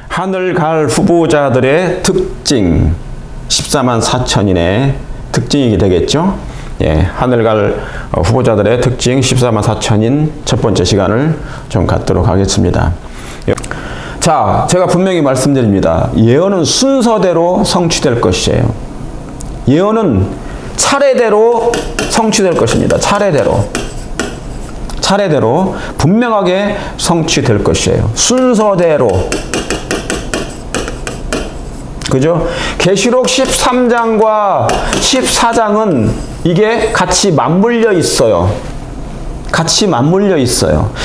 하늘 갈 후보자들의 특징 14만 4천인의 특징이 되겠죠. 예, 하늘 갈 후보자들의 특징 14만 4천인 첫 번째 시간을 좀 갖도록 하겠습니다. 자, 제가 분명히 말씀드립니다. 예언은 순서대로 성취될 것이에요. 예언은 차례대로 성취될 것입니다. 차례대로 분명하게 성취될 것이에요. 순서대로. 그죠? 계시록 13장과 14장은 이게 같이 맞물려 있어요.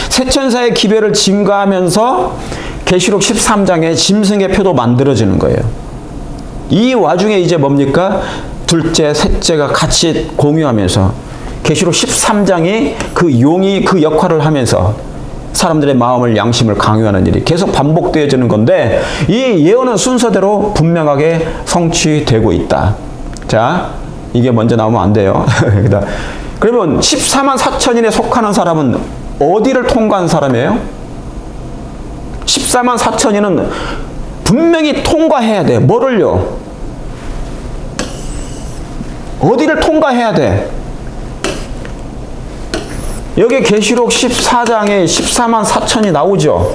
세천사의 기별을 증거하면서 계시록 13장에 짐승의 표도 만들어지는 거예요. 이 와중에 이제 뭡니까? 둘째, 셋째가 같이 공유하면서 계시록 13장이 그 용이 그 역할을 하면서 사람들의 마음을, 양심을 강요하는 일이 계속 반복되어지는 건데, 이 예언은 순서대로 분명하게 성취되고 있다. 자, 이게 먼저 나오면 안 돼요. 그러면 14만 4천인에 속하는 사람은 어디를 통과한 사람이에요? 14만 4천인은 분명히 통과해야 돼. 뭐를요? 어디를 통과해야 돼? 여기 계시록 14장에 14만 4천이 나오죠.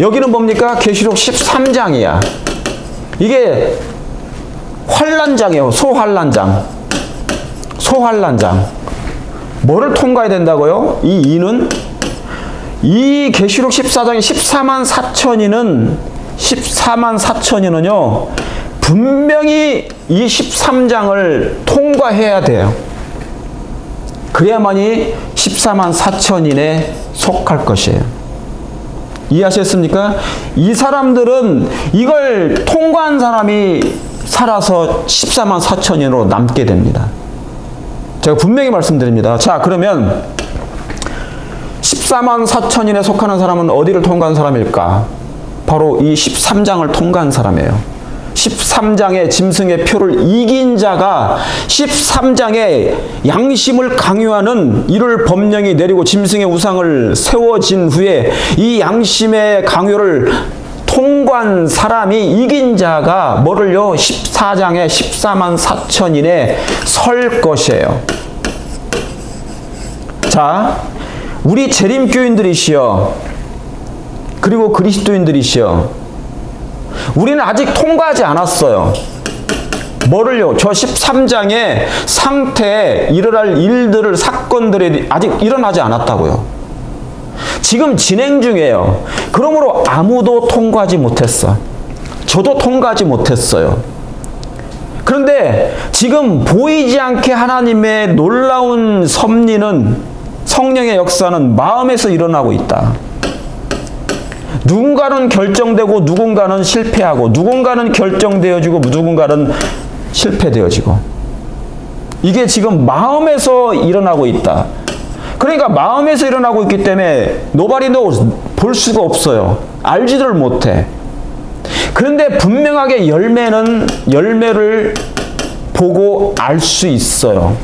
여기는 뭡니까? 계시록 13장이야. 이게 환란장이에요. 소환란장. 뭐를 통과해야 된다고요? 이 이는 이 계시록 14장의 14만 4천이는요 분명히 이 13장을 통과해야 돼요. 그래야만이 14만 4천인에 속할 것이에요. 이해하셨습니까? 이 사람들은 이걸 통과한 사람이 살아서 14만 4천인으로 남게 됩니다. 제가 분명히 말씀드립니다. 자, 그러면 14만 4천인에 속하는 사람은 어디를 통과한 사람일까? 바로 이 13장을 통과한 사람이에요. 13장의 짐승의 표를 이긴 자가 13장의 양심을 강요하는 이를 법령이 내리고 짐승의 우상을 세워진 후에 이 양심의 강요를 통과한 사람이 이긴 자가 뭐를요? 14장의 14만 4천인에 설 것이에요. 자, 우리 재림교인들이시여, 그리고 그리스도인들이시여, 우리는 아직 통과하지 않았어요. 뭐를요? 저 13장의 상태에 일어날 일들을, 사건들이 아직 일어나지 않았다고요. 지금 진행 중이에요. 그러므로 아무도 통과하지 못했어. 저도 통과하지 못했어요. 그런데 지금 보이지 않게 하나님의 놀라운 섭리는, 성령의 역사는 마음에서 일어나고 있다. 누군가는 결정되고 누군가는 실패하고, 누군가는 결정되어지고 누군가는 실패되어지고, 이게 지금 마음에서 일어나고 있다. 그러니까 마음에서 일어나고 있기 때문에 nobody knows, 볼 수가 없어요. 알지를 못해. 그런데 분명하게 열매를 보고 알 수 있어요.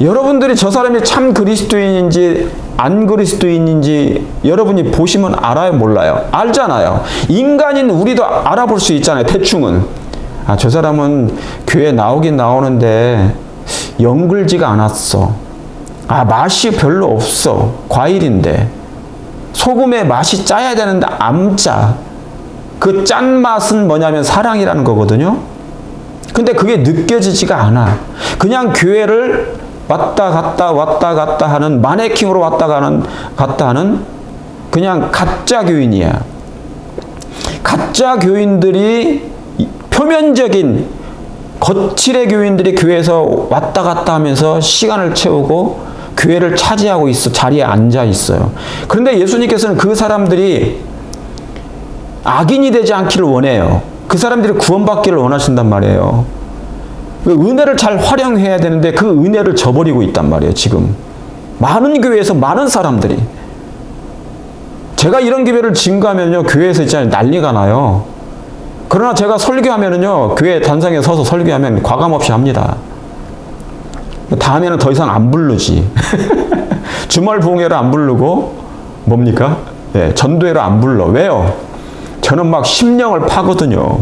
여러분들이 저 사람이 참 그리스도인인지 안 그리스도인인지 여러분이 보시면 알아요, 몰라요? 알잖아요. 인간인 우리도 알아볼 수 있잖아요, 대충은. 아, 저 사람은 교회 나오긴 나오는데 연글지가 않았어. 아, 맛이 별로 없어. 과일인데. 소금의 맛이 짜야 되는데 안 짜. 그 짠맛은 뭐냐면 사랑이라는 거거든요. 근데 그게 느껴지지가 않아. 그냥 교회를 왔다 갔다 하는, 마네킹으로 왔다 갔다 하는 그냥 가짜 교인이야. 가짜 교인들이, 표면적인 거칠의 교인들이 교회에서 왔다 갔다 하면서 시간을 채우고 교회를 차지하고 있어. 자리에 앉아 있어요. 그런데 예수님께서는 그 사람들이 악인이 되지 않기를 원해요. 그 사람들이 구원받기를 원하신단 말이에요. 은혜를 잘 활용해야 되는데 그 은혜를 저버리고 있단 말이에요, 지금. 많은 교회에서 많은 사람들이. 제가 이런 기회를 증거하면요, 교회에서 있잖아요, 난리가 나요. 그러나 제가 설교하면은요, 교회 단상에 서서 설교하면 과감 없이 합니다. 다음에는 더 이상 안 부르지. 주말 부흥회를 안 부르고 뭡니까? 예, 전도회를 안 불러. 왜요? 저는 막 심령을 파거든요.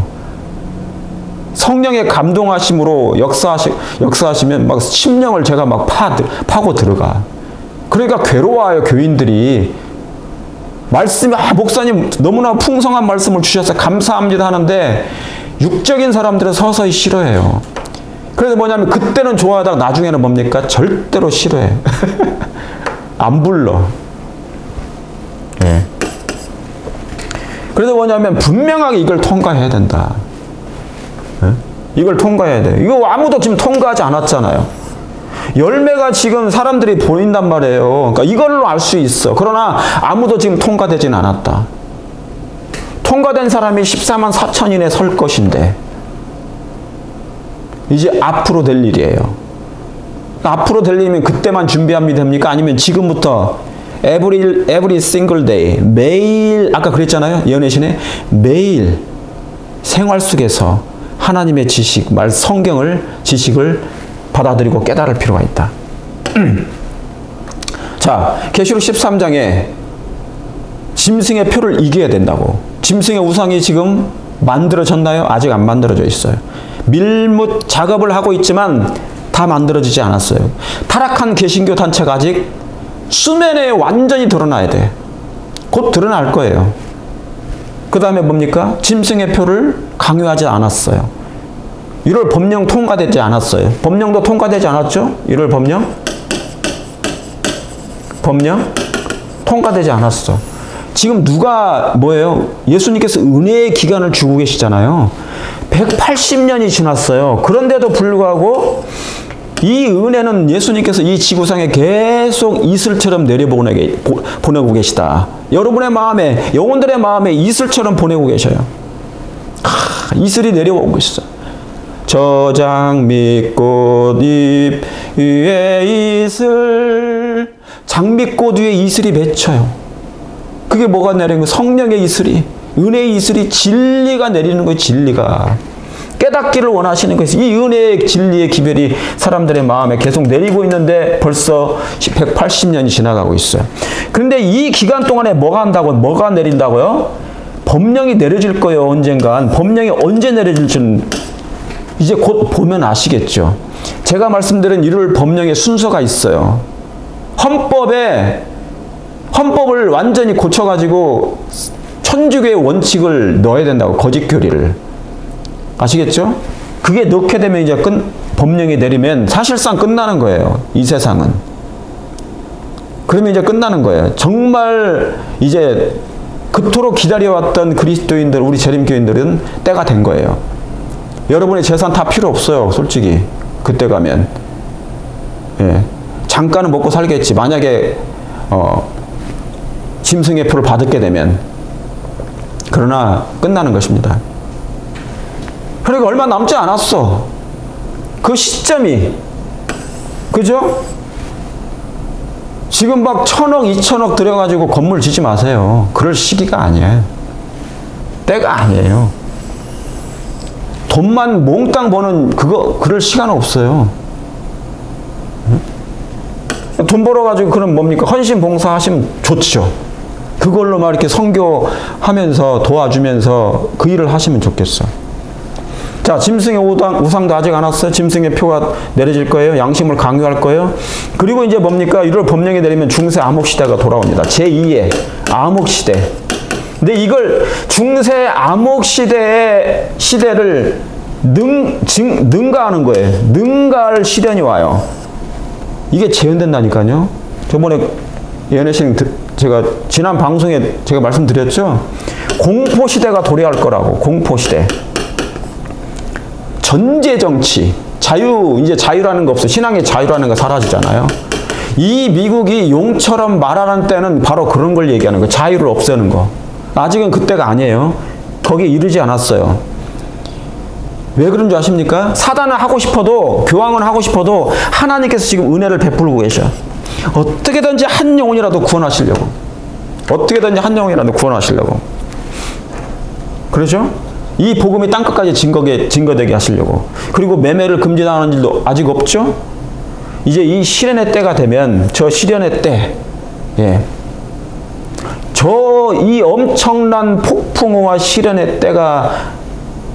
성령의 감동하심으로 역사하시면 막 심령을 제가 막 파고 들어가. 그러니까 괴로워요, 교인들이. 말씀이, 목사님 너무나 풍성한 말씀을 주셔서 감사합니다 하는데 육적인 사람들은 서서히 싫어해요. 그래서 뭐냐면 그때는 좋아하다가 나중에는 뭡니까? 절대로 싫어해. 안 불러. 네. 그래서 뭐냐면 분명하게 이걸 통과해야 된다. 네? 이걸 통과해야 돼. 이거 아무도 지금 통과하지 않았잖아요. 열매가 지금 사람들이 보인단 말이에요. 그러니까 이걸로 알 수 있어. 그러나 아무도 지금 통과되진 않았다. 통과된 사람이 14만 4천인에 설 것인데 이제 앞으로 될 일이에요. 앞으로 될 일이면 그때만 준비하면 됩니까? 아니면 지금부터 every single day, 매일, 아까 그랬잖아요. 연애신에 매일 생활 속에서 하나님의 지식, 성경을, 지식을 받아들이고 깨달을 필요가 있다. 자, 계시록 13장에 짐승의 표를 이겨야 된다고. 짐승의 우상이 지금 만들어졌나요? 아직 안 만들어져 있어요. 밀묻 작업을 하고 있지만 다 만들어지지 않았어요. 타락한 개신교 단체가 아직 수면에 완전히 드러나야 돼. 곧 드러날 거예요. 그 다음에 뭡니까? 짐승의 표를 강요하지 않았어요. 1월 법령 통과되지 않았어요. 법령도 통과되지 않았죠? 1월 법령 통과되지 않았어. 지금 누가 뭐예요? 예수님께서 은혜의 기간을 주고 계시잖아요. 180년이 지났어요. 그런데도 불구하고 이 은혜는 예수님께서 이 지구상에 계속 이슬처럼 보내고 계시다. 여러분의 마음에, 영혼들의 마음에 이슬처럼 보내고 계셔요. 이슬이 내려오고 있어. 저장미꽃 잎 위에 이슬, 장미꽃 위에 이슬이 맺혀요. 그게 뭐가 내리는 거예요? 성령의 이슬이, 은혜의 이슬이, 진리가 내리는 거예요. 진리가. 깨닫기를 원하시는 거예요. 이 은혜의 진리의 기별이 사람들의 마음에 계속 내리고 있는데 벌써 180년이 지나가고 있어요. 그런데 이 기간 동안에 뭐가 내린다고요? 법령이 내려질 거예요. 언젠간. 법령이 언제 내려질지는 이제 곧 보면 아시겠죠. 제가 말씀드린 1월 법령의 순서가 있어요. 헌법을 완전히 고쳐가지고 천주교의 원칙을 넣어야 된다고. 거짓 교리를. 아시겠죠? 그게 넣게 되면 이제 법령이 내리면 사실상 끝나는 거예요. 이 세상은. 그러면 이제 끝나는 거예요. 정말 이제 그토록 기다려왔던 그리스도인들, 우리 재림교인들은 때가 된 거예요. 여러분의 재산 다 필요 없어요. 솔직히. 그때 가면. 예. 잠깐은 먹고 살겠지. 만약에 짐승의 표를 받게 되면. 그러나 끝나는 것입니다. 그러니까 얼마 남지 않았어. 그 시점이. 그죠? 지금 막 1,000억, 2,000억 들여가지고 건물 짓지 마세요. 그럴 시기가 아니에요. 때가 아니에요. 돈만 몽땅 버는 그럴 시간 없어요. 돈 벌어가지고 그럼 뭡니까? 헌신 봉사하시면 좋죠. 그걸로 막 이렇게 선교하면서 도와주면서 그 일을 하시면 좋겠어. 자, 짐승의 우상도 아직 안 왔어요. 짐승의 표가 내려질 거예요. 양심을 강요할 거예요. 그리고 이제 뭡니까? 1월 법령이 내리면 중세 암흑시대가 돌아옵니다. 제2의 암흑시대. 근데 이걸 중세 암흑시대를 능가하는 거예요. 능가할 시련이 와요. 이게 재현된다니까요. 저번에 연애신 제가 지난 방송에 제가 말씀드렸죠. 공포시대가 도래할 거라고. 공포시대. 전제정치, 이제 자유라는 거 없어. 신앙의 자유라는 거 사라지잖아요. 이 미국이 용처럼 말하는 때는 바로 그런 걸 얘기하는 거예요. 자유를 없애는 거. 아직은 그때가 아니에요. 거기에 이르지 않았어요. 왜 그런 줄 아십니까? 사단은 하고 싶어도, 교황은 하고 싶어도 하나님께서 지금 은혜를 베풀고 계셔. 어떻게든지 한 영혼이라도 구원하시려고. 어떻게든지 한 영혼이라도 구원하시려고. 그렇죠? 이 복음이 땅끝까지 증거되게 하시려고. 그리고 매매를 금지당하는 일도 아직 없죠? 이제 이 시련의 때가 되면, 저 시련의 때, 예, 저 이 엄청난 폭풍우와 시련의 때가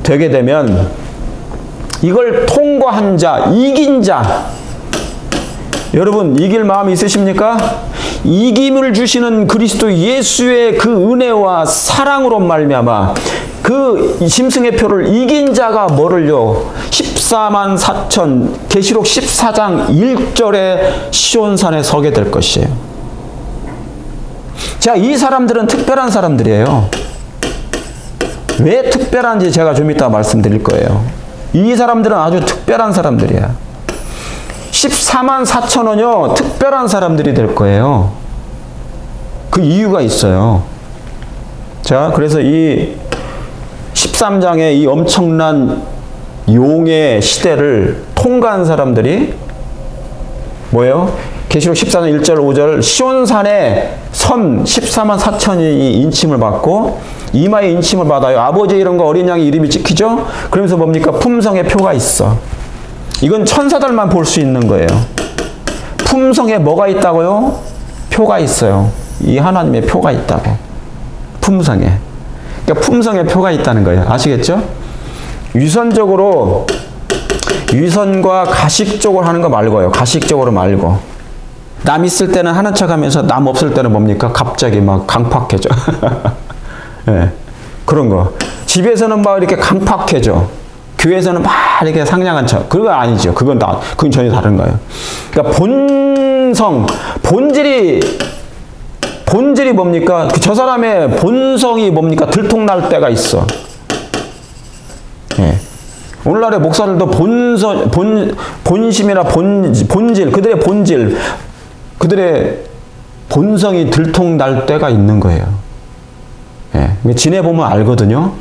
되게 되면 이걸 통과한 자, 이긴 자, 여러분 이길 마음이 있으십니까? 이김을 주시는 그리스도 예수의 그 은혜와 사랑으로 말미암아 그 짐승의 표를 이긴 자가 뭐를요? 14만 4천, 계시록 14장 1절에 시온산에 서게 될 것이에요. 자, 이 사람들은 특별한 사람들이에요. 왜 특별한지 제가 좀 이따 말씀드릴 거예요. 이 사람들은 아주 특별한 사람들이야. 14만 4천은요, 특별한 사람들이 될 거예요. 그 이유가 있어요. 자, 그래서 이 13장의 이 엄청난 용의 시대를 통과한 사람들이 뭐예요? 계시록 14장 1절 5절 시온산에 선 14만 4천이 인침을 받고 이마에 인침을 받아요. 아버지 이름과 어린 양의 이름이 찍히죠? 그러면서 뭡니까? 품성의 표가 있어. 이건 천사들만 볼 수 있는 거예요. 품성에 뭐가 있다고요? 표가 있어요. 이 하나님의 표가 있다고. 품성에. 그러니까 품성에 표가 있다는 거예요. 아시겠죠? 위선과 가식적으로 하는 거 말고요. 가식적으로 말고. 남 있을 때는 하는 척 하면서 남 없을 때는 뭡니까? 갑자기 막 강팍해져. 네, 그런 거. 집에서는 막 이렇게 강팍해져. 교회에서는 막 이렇게 상냥한 척. 그거 아니죠. 그건 전혀 다른 거예요. 그러니까 본질이 뭡니까? 저 사람의 본성이 뭡니까? 들통날 때가 있어. 예. 오늘날의 목사들도 본심이나 본질, 그들의 본성이 들통날 때가 있는 거예요. 예. 지내보면 알거든요.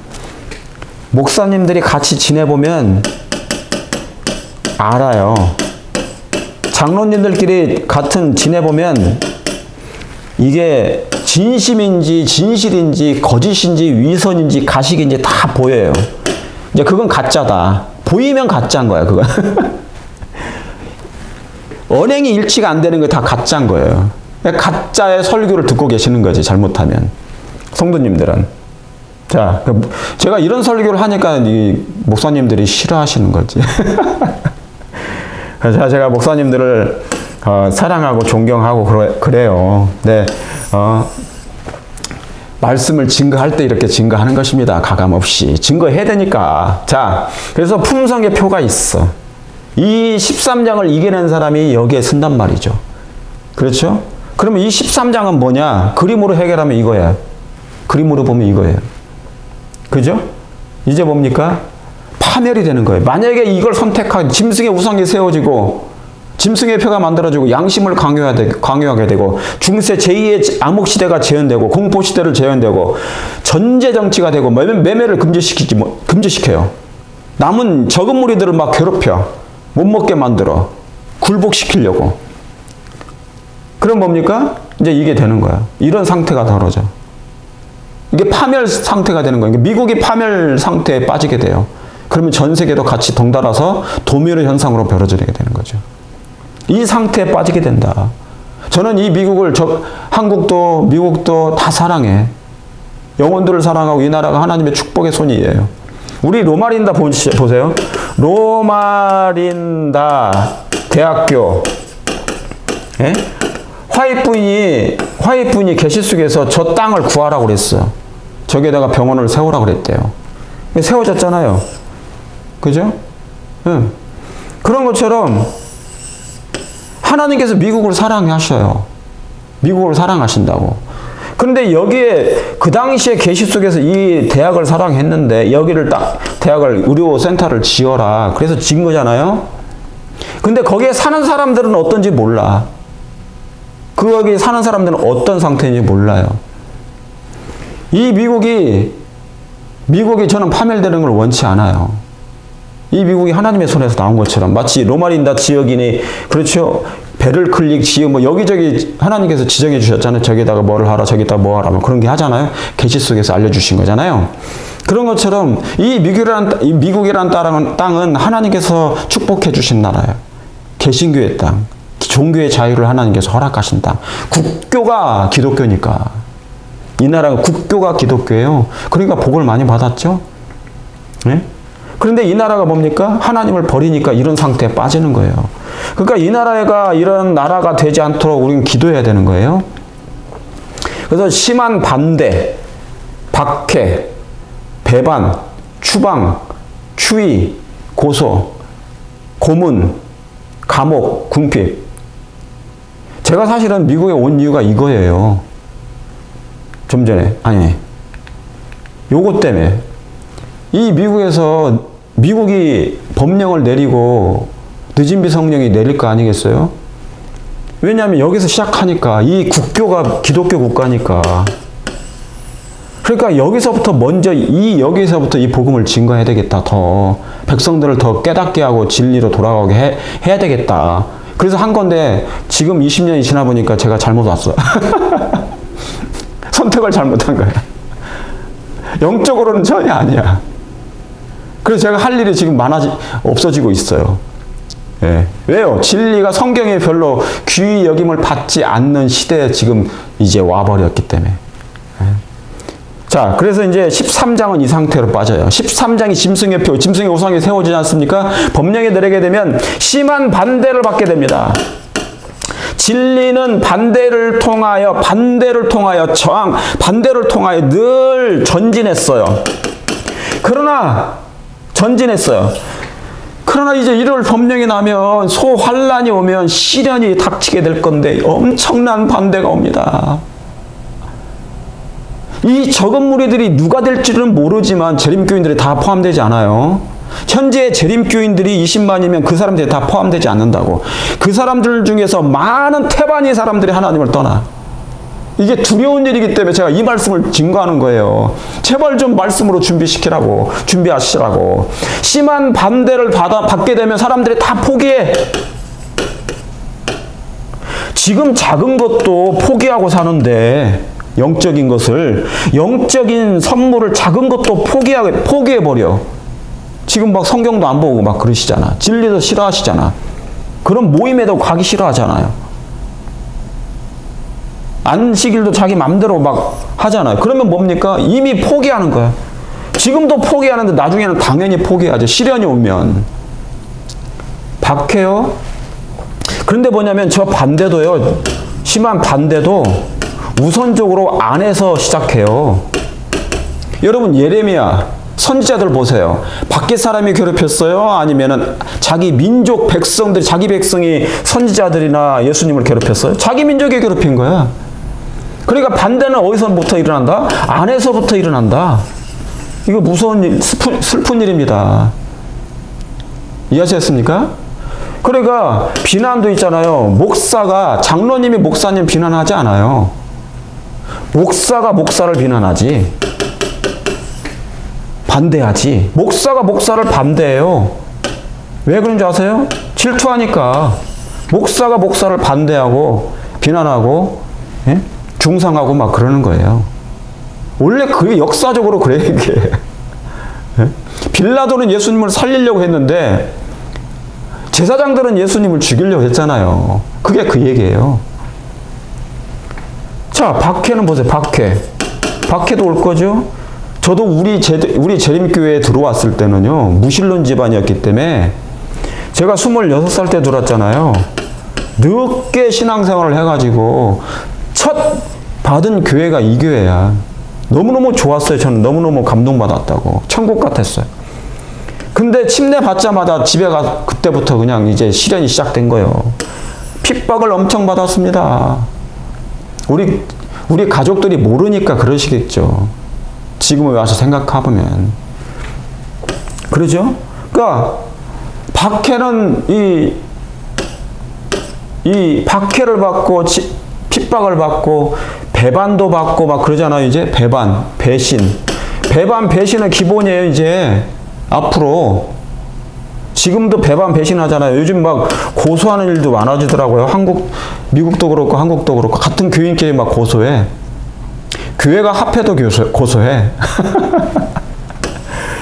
목사님들이 같이 지내보면 알아요. 장로님들끼리 같은 지내보면 이게 진심인지 진실인지 거짓인지 위선인지 가식인지 다 보여요. 이제 그건 가짜다. 보이면 가짜인 거야, 그건. 언행이 일치가 안 되는 거 다 가짜인 거예요. 가짜의 설교를 듣고 계시는 거지, 잘못하면. 성도님들은. 자, 제가 이런 설교를 하니까 이 목사님들이 싫어하시는 거지. 자, 제가 목사님들을 사랑하고 존경하고 그래요. 네, 말씀을 증거할 때 이렇게 증거하는 것입니다. 가감없이. 증거해야 되니까. 자, 그래서 품성의 표가 있어. 이 13장을 이겨낸 사람이 여기에 쓴단 말이죠. 그렇죠? 그러면 이 13장은 뭐냐? 그림으로 해결하면 이거야. 그림으로 보면 이거예요. 그죠? 이제 뭡니까? 파멸이 되는 거예요. 만약에 이걸 선택한 짐승의 우상이 세워지고 짐승의 표가 만들어지고 양심을 강요하게 되고 중세 제2의 암흑시대가 재현되고 공포시대를 재현되고 전제정치가 되고 매매를 금지시켜요. 남은 적은 무리들을 막 괴롭혀. 못 먹게 만들어. 굴복시키려고. 그럼 뭡니까? 이제 이게 되는 거야. 이런 상태가 벌어져. 이게 파멸 상태가 되는 거예요. 미국이 파멸 상태에 빠지게 돼요. 그러면 전 세계도 같이 덩달아서 도미노 현상으로 벌어지게 되는 거죠. 이 상태에 빠지게 된다. 저는 이 한국도 미국도 다 사랑해. 영혼들을 사랑하고 이 나라가 하나님의 축복의 손이에요. 우리 로마린다 보세요. 로마린다 대학교. 예? 화이트분이 계시 속에서 저 땅을 구하라고 그랬어. 저기에다가 병원을 세우라고 그랬대요. 세워졌잖아요. 그죠? 응. 그런 것처럼 하나님께서 미국을 사랑하셔요. 미국을 사랑하신다고. 그런데 여기에 그 당시에 계시 속에서 이 대학을 사랑했는데 여기를 대학을 의료센터를 지어라. 그래서 지은 거잖아요. 근데 거기에 사는 사람들은 어떤지 몰라. 거기 사는 사람들은 어떤 상태인지 몰라요. 이 미국이 저는 파멸되는 걸 원치 않아요. 이 미국이 하나님의 손에서 나온 것처럼 마치 로마린다 지역이니 그렇죠. 베를클릭 지역 뭐 여기저기 하나님께서 지정해 주셨잖아요. 저기다가 뭐를 하라 저기다가 뭐 하라 뭐 그런 게 하잖아요. 계시 속에서 알려주신 거잖아요. 그런 것처럼 이 미국이란 땅은 하나님께서 축복해 주신 나라예요. 개신교의 땅. 종교의 자유를 하나님께서 허락하신다. 국교가 기독교니까. 이 나라가 국교가 기독교예요. 그러니까 복을 많이 받았죠. 네? 그런데 이 나라가 뭡니까? 하나님을 버리니까 이런 상태에 빠지는 거예요. 그러니까 이 나라가 이런 나라가 되지 않도록 우리는 기도해야 되는 거예요. 그래서 심한 반대, 박해, 배반, 추방, 추위, 고소, 고문, 감옥, 궁핍. 제가 사실은 미국에 온 이유가 이거예요. 좀 전에, 아니, 요거 때문에. 이 미국에서, 미국이 법령을 내리고 늦은비 성령이 내릴 거 아니겠어요? 왜냐하면 여기서 시작하니까, 이 국교가 기독교 국가니까. 그러니까 여기서부터 먼저, 여기서부터 이 복음을 증거해야 되겠다. 더. 백성들을 더 깨닫게 하고 진리로 돌아가게 해야 되겠다. 그래서 한 건데, 지금 20년이 지나 보니까 제가 잘못 왔어. 선택을 잘못한 거야. 영적으로는 전혀 아니야. 그래서 제가 할 일이 지금 없어지고 있어요. 예. 왜요? 진리가 성경에 별로 귀히 여김을 받지 않는 시대에 지금 이제 와버렸기 때문에. 예. 자, 그래서 이제 13장은 이 상태로 빠져요. 13장이 짐승의 표, 짐승의 우상이 세워지지 않습니까? 법령에 내리게 되면 심한 반대를 받게 됩니다. 진리는 반대를 통하여 저항, 반대를 통하여 늘 전진했어요. 그러나 이제 이럴 법령이 나면 소환란이 오면 시련이 닥치게 될 건데 엄청난 반대가 옵니다. 이 적은 무리들이 누가 될지는 모르지만 재림교인들이 다 포함되지 않아요. 현재 재림교인들이 20만이면 그 사람들이 다 포함되지 않는다고. 그 사람들 중에서 많은 태반의 사람들이 하나님을 떠나. 이게 두려운 일이기 때문에 제가 이 말씀을 증거하는 거예요. 제발 좀 말씀으로 준비하시라고. 심한 반대를 받게 되면 사람들이 다 포기해. 지금 작은 것도 포기하고 사는데, 영적인 선물을 작은 것도 포기해버려. 지금 막 성경도 안 보고 막 그러시잖아. 진리도 싫어하시잖아. 그런 모임에도 가기 싫어하잖아요. 안식일도 자기 맘대로 막 하잖아요. 그러면 뭡니까? 이미 포기하는 거야. 지금도 포기하는데 나중에는 당연히 포기하죠. 시련이 오면. 박해요. 그런데 뭐냐면 저 반대도요. 심한 반대도 우선적으로 안에서 시작해요. 여러분 예레미야 선지자들 보세요. 밖에 사람이 괴롭혔어요? 아니면은 자기 민족 백성들이, 자기 백성이 선지자들이나 예수님을 괴롭혔어요? 자기 민족이 괴롭힌 거야. 그러니까 반대는 어디서부터 일어난다? 안에서부터 일어난다. 이거 무서운 일, 슬픈 일입니다. 이해하셨습니까? 그러니까 비난도 있잖아요. 장로님이 목사님 비난하지 않아요. 목사가 목사를 비난하지. 반대하지. 목사가 목사를 반대해요. 왜 그런지 아세요? 질투하니까. 목사가 목사를 반대하고 비난하고 중상하고 막 그러는 거예요. 원래 그게 역사적으로 그래 이게. 빌라도는 예수님을 살리려고 했는데 제사장들은 예수님을 죽이려고 했잖아요. 그게 그 얘기예요. 자, 박해는 보세요. 박해도 올 거죠. 저도 우리 재림교회에 들어왔을 때는요, 무신론 집안이었기 때문에 제가 26살 때 들어왔잖아요. 늦게 신앙생활을 해가지고 첫 받은 교회가 이 교회야. 너무너무 좋았어요. 저는 너무너무 감동받았다고. 천국 같았어요. 근데 침례 받자마자 집에 그때부터 그냥 이제 시련이 시작된 거예요. 핍박을 엄청 받았습니다. 우리 가족들이 모르니까 그러시겠죠. 지금에 와서 생각해보면. 그러죠? 그러니까, 박해는 이 박해를 받고, 핍박을 받고, 배반도 받고, 막 그러잖아요, 이제. 배신. 배신은 기본이에요, 이제. 앞으로. 지금도 배신 하잖아요. 요즘 막 고소하는 일도 많아지더라고요. 미국도 그렇고, 한국도 그렇고, 같은 교인끼리 막 고소해. 교회가 합해도 고소해.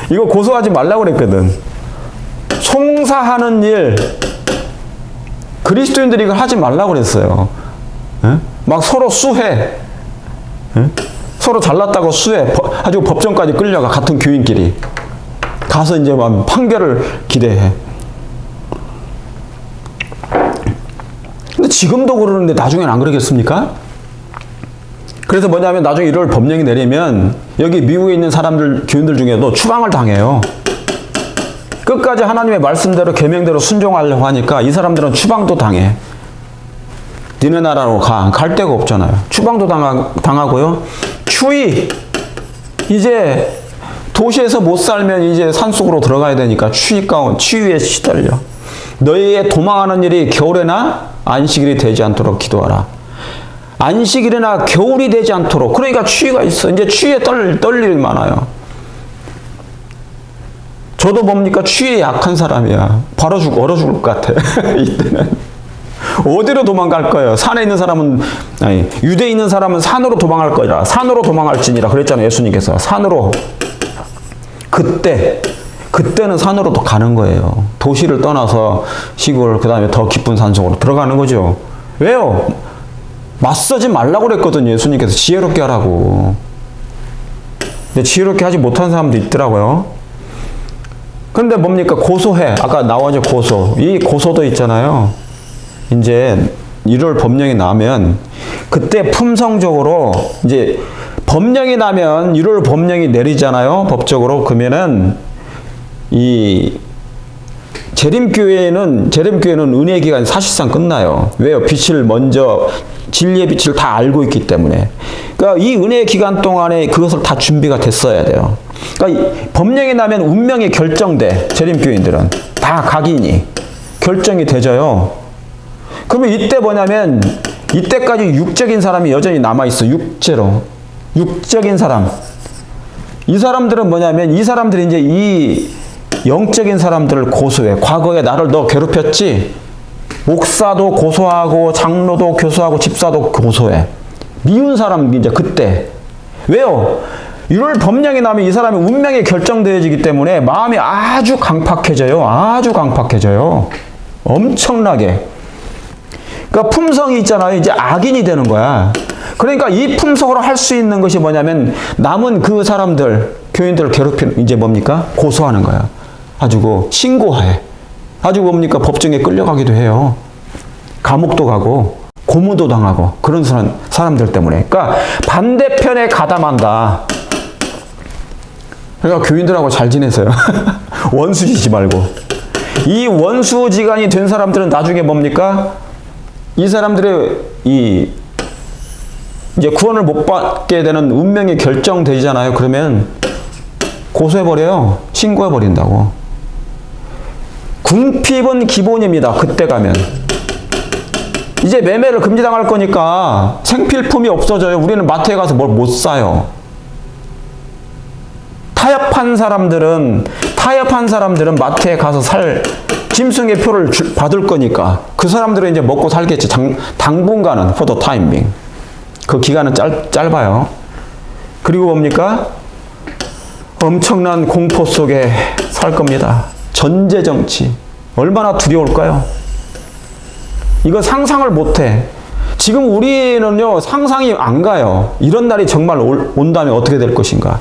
이거 고소하지 말라고 그랬거든. 송사하는 일, 그리스도인들이 이걸 하지 말라고 그랬어요. 예? 막 서로 수해. 예? 서로 잘났다고 수해. 아주 법정까지 끌려가, 같은 교인끼리. 가서 이제 막 판결을 기대해. 근데 지금도 그러는데 나중엔 안 그러겠습니까? 그래서 뭐냐면 나중에 이럴 법령이 내리면 여기 미국에 있는 사람들, 교인들 중에도 추방을 당해요. 끝까지 하나님의 말씀대로 계명대로 순종하려고 하니까 이 사람들은 추방도 당해. 니네 나라로 갈 데가 없잖아요. 추방도 당하고요. 추위, 이제 도시에서 못 살면 이제 산속으로 들어가야 되니까 추위에 시달려. 너희의 도망하는 일이 겨울에나 안식일이 되지 않도록 기도하라. 안식일이나 겨울이 되지 않도록. 그러니까 추위가 있어. 이제 추위에 떨 일이 많아요. 저도 뭡니까? 추위에 약한 사람이야. 바로 얼어 죽을 것 같아. 이때는. 어디로 도망갈 거예요? 산에 있는 사람은, 아니, 유대에 있는 사람은 산으로 도망할 거라. 산으로 도망할지니라. 그랬잖아요. 예수님께서. 산으로. 그때는 산으로 또 가는 거예요. 도시를 떠나서 시골, 그 다음에 더 깊은 산속으로 들어가는 거죠. 왜요? 맞서지 말라고 그랬거든요. 예수님께서 지혜롭게 하라고. 근데 지혜롭게 하지 못한 사람도 있더라고요. 근데 뭡니까? 고소해. 아까 나오죠, 고소. 이 고소도 있잖아요. 이제 1월 법령이 나면 그때 품성적으로 이제 법령이 나면 1월 법령이 내리잖아요. 법적으로. 그러면은 이 재림교회는 은혜 기간이 사실상 끝나요. 왜요? 빛을 먼저 진리의 빛을 다 알고 있기 때문에. 그러니까 이 은혜 기간 동안에 그것을 다 준비가 됐어야 돼요. 그러니까 법령이 나면 운명이 결정돼. 재림교인들은 다 각인이 결정이 되져요. 그러면 이때 뭐냐면 이때까지 육적인 사람이 여전히 남아 있어. 육적인 사람. 이 사람들은 뭐냐면 이 사람들이 이제 이 영적인 사람들을 고소해. 과거에 나를 너 괴롭혔지? 목사도 고소하고 장로도 고소하고 집사도 고소해. 미운 사람 이제 그때. 왜요? 1월 법령이 나면 이 사람의 운명이 결정되어지기 때문에 마음이 아주 강팍해져요. 아주 강팍해져요. 엄청나게. 그러니까 품성이 있잖아요. 이제 악인이 되는 거야. 그러니까 이 품성으로 할 수 있는 것이 뭐냐면 남은 그 사람들, 교인들을 괴롭히는, 이제 뭡니까? 고소하는 거야. 가지고 신고해. 가지고 뭡니까? 법정에 끌려가기도 해요. 감옥도 가고 고문도 당하고 그런 사람들 때문에. 그러니까 반대편에 가담한다. 그러니까 교인들하고 잘 지내세요. 원수지지 말고. 이 원수지간이 된 사람들은 나중에 뭡니까? 이 사람들의 이제 구원을 못 받게 되는 운명이 결정되잖아요. 그러면 고소해버려요. 신고해버린다고. 궁핍은 기본입니다. 그때 가면. 이제 매매를 금지당할 거니까 생필품이 없어져요. 우리는 마트에 가서 뭘 못 사요. 타협한 사람들은 마트에 가서 짐승의 표를 받을 거니까 그 사람들은 이제 먹고 살겠지. 당분간은 for the time being. 그 기간은 짧아요. 그리고 뭡니까? 엄청난 공포 속에 살 겁니다. 전제정치. 얼마나 두려울까요? 이거 상상을 못해. 지금 우리는요, 상상이 안 가요. 이런 날이 정말 온다면 어떻게 될 것인가.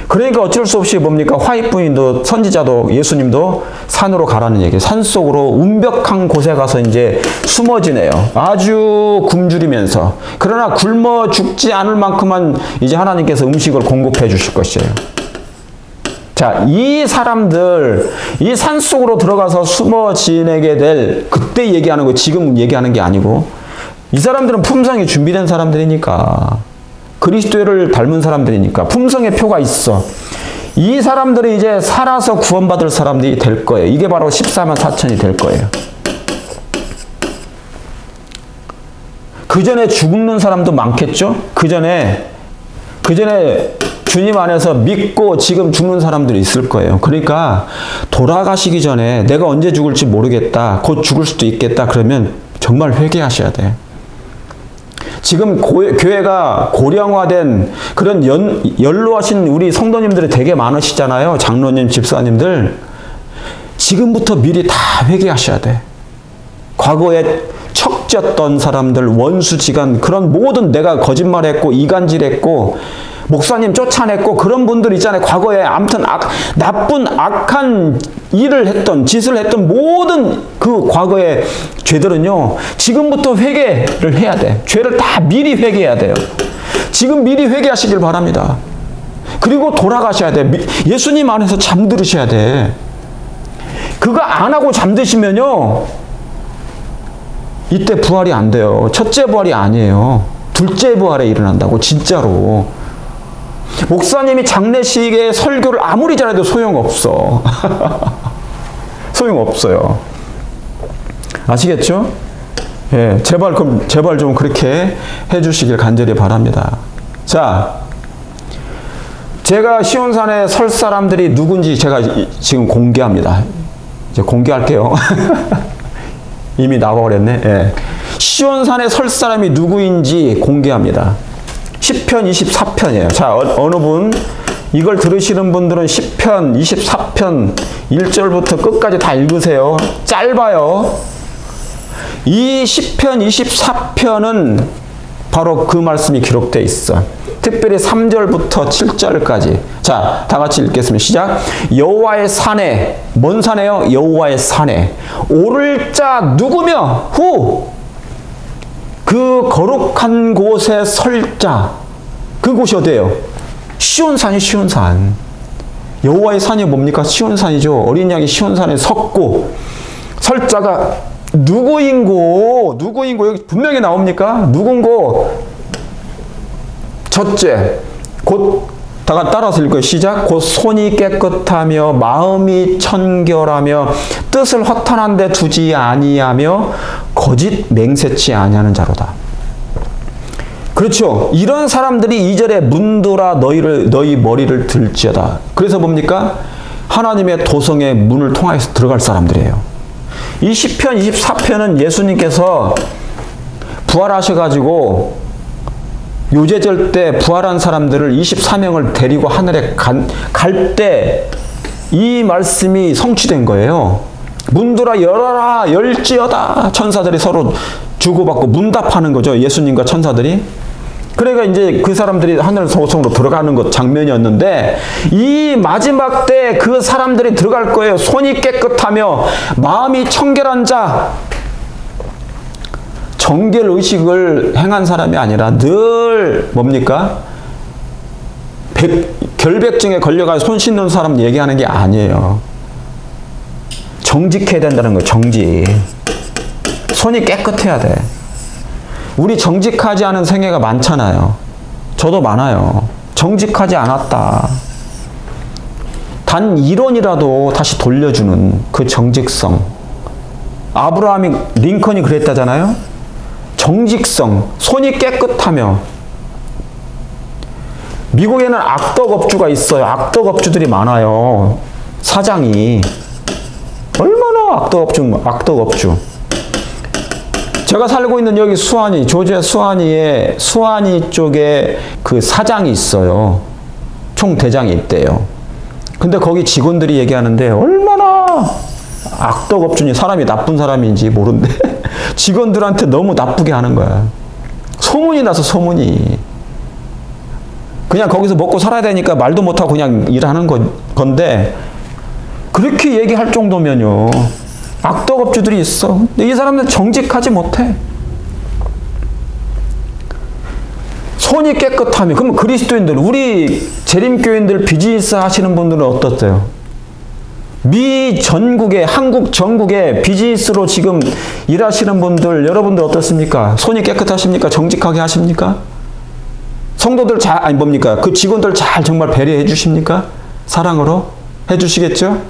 그러니까 어쩔 수 없이 뭡니까? 화이트부인도 선지자도 예수님도 산으로 가라는 얘기예요. 산속으로 운벽한 곳에 가서 이제 숨어 지내요. 아주 굶주리면서. 그러나 굶어 죽지 않을 만큼만 이제 하나님께서 음식을 공급해 주실 것이에요. 자, 이 사람들, 이 산속으로 들어가서 숨어 지내게 될 그때 얘기하는 거, 지금 얘기하는 게 아니고, 이 사람들은 품성이 준비된 사람들이니까, 그리스도를 닮은 사람들이니까 품성의 표가 있어. 이 사람들이 이제 살아서 구원받을 사람들이 될 거예요. 이게 바로 14만 4천이 될 거예요. 그 전에 죽는 사람도 많겠죠? 그 전에 주님 안에서 믿고 지금 죽는 사람들이 있을 거예요. 그러니까 돌아가시기 전에 내가 언제 죽을지 모르겠다. 곧 죽을 수도 있겠다. 그러면 정말 회개하셔야 돼. 지금 교회가 고령화된 그런 연로하신 우리 성도님들이 되게 많으시잖아요. 장로님, 집사님들. 지금부터 미리 다 회개하셔야 돼. 과거에 척졌던 사람들, 원수지간, 그런 모든 내가 거짓말했고 이간질했고 목사님 쫓아냈고 그런 분들 있잖아요. 과거에 아무튼 나쁜 악한 일을 했던, 짓을 했던 모든 그 과거의 죄들은요, 지금부터 회개를 해야 돼. 죄를 다 미리 회개해야 돼요. 지금 미리 회개하시길 바랍니다. 그리고 돌아가셔야 돼. 예수님 안에서 잠들으셔야 돼. 그거 안 하고 잠드시면요, 이때 부활이 안 돼요. 첫째 부활이 아니에요. 둘째 부활에 일어난다고, 진짜로. 목사님이 장례식에 설교를 아무리 잘해도 소용없어. 소용없어요. 아시겠죠? 예, 제발 좀 그렇게 해주시길 간절히 바랍니다. 자, 제가 시온산에 설 사람들이 누군지 제가 지금 공개합니다. 이제 공개할게요. 이미 나와버렸네. 예. 시온산에 설 사람이 누구인지 공개합니다. 시편 24편이에요. 자, 어느 분, 이걸 들으시는 분들은 시편 24편 1절부터 끝까지 다 읽으세요. 짧아요. 이 시편 24편은 바로 그 말씀이 기록되어 있어. 특별히 3절부터 7절까지. 자, 다 같이 읽겠습니다. 시작. 여호와의 산에, 뭔 산에요? 여호와의 산에 오를 자 누구며? 후! 그 거룩한 곳에 설 자. 그곳이 어디예요? 시온산이 시온산. 여호와의 산이 뭡니까? 시온산이죠. 어린 양이 시온산에 섰고, 설 자가 누구인고? 여기 분명히 나옵니까? 누군고? 첫째, 곧 다 따라서 읽어요. 시작. 곧 손이 깨끗하며 마음이 청결하며 뜻을 허탄한 데 두지 아니하며 거짓 맹세치 아니하는 자로다. 그렇죠. 이런 사람들이 2절에 문들아 너희 머리를 들지어다. 그래서 뭡니까? 하나님의 도성의 문을 통해서 들어갈 사람들이에요. 이 시편 24편은 예수님께서 부활하셔가지고 요제절 때 부활한 사람들을 24명을 데리고 하늘에 갈 때 이 말씀이 성취된 거예요. 문들아 열어라 열지어다. 천사들이 서로 주고받고 문답하는 거죠. 예수님과 천사들이. 그러니까 이제 그 사람들이 하늘 소성으로 들어가는 것 장면이었는데, 이 마지막 때 그 사람들이 들어갈 거예요. 손이 깨끗하며 마음이 청결한 자. 정결 의식을 행한 사람이 아니라 늘 뭡니까? 결백증에 걸려가지고 손 씻는 사람 얘기하는 게 아니에요. 정직해야 된다는 거예요. 정직. 손이 깨끗해야 돼. 우리 정직하지 않은 생애가 많잖아요. 저도 많아요. 정직하지 않았다. 단 1원이라도 다시 돌려주는 그 정직성. 아브라함이, 링컨이 그랬다잖아요. 정직성, 손이 깨끗하며. 미국에는 악덕업주가 있어요. 악덕업주들이 많아요. 사장이. 얼마나 악덕업주. 제가 살고 있는 여기 수완이, 조지아 수완이에, 수완이 쪽에 그 사장이 있어요. 총대장이 있대요. 근데 거기 직원들이 얘기하는데 얼마나 악덕업주니, 사람이 나쁜 사람인지 모른대. 직원들한테 너무 나쁘게 하는 거야. 소문이 나서 소문이. 그냥 거기서 먹고 살아야 되니까 말도 못하고 그냥 일하는 건데, 그렇게 얘기할 정도면요. 악덕업주들이 있어. 근데 이 사람들은 정직하지 못해. 손이 깨끗하면, 그러면 그리스도인들, 우리 재림교인들 비즈니스 하시는 분들은 어떻대요? 미 전국에, 한국 전국에 비즈니스로 지금 일하시는 분들, 여러분들 어떻습니까? 손이 깨끗하십니까? 정직하게 하십니까? 성도들 뭡니까? 그 직원들 잘 정말 배려해 주십니까? 사랑으로 해 주시겠죠?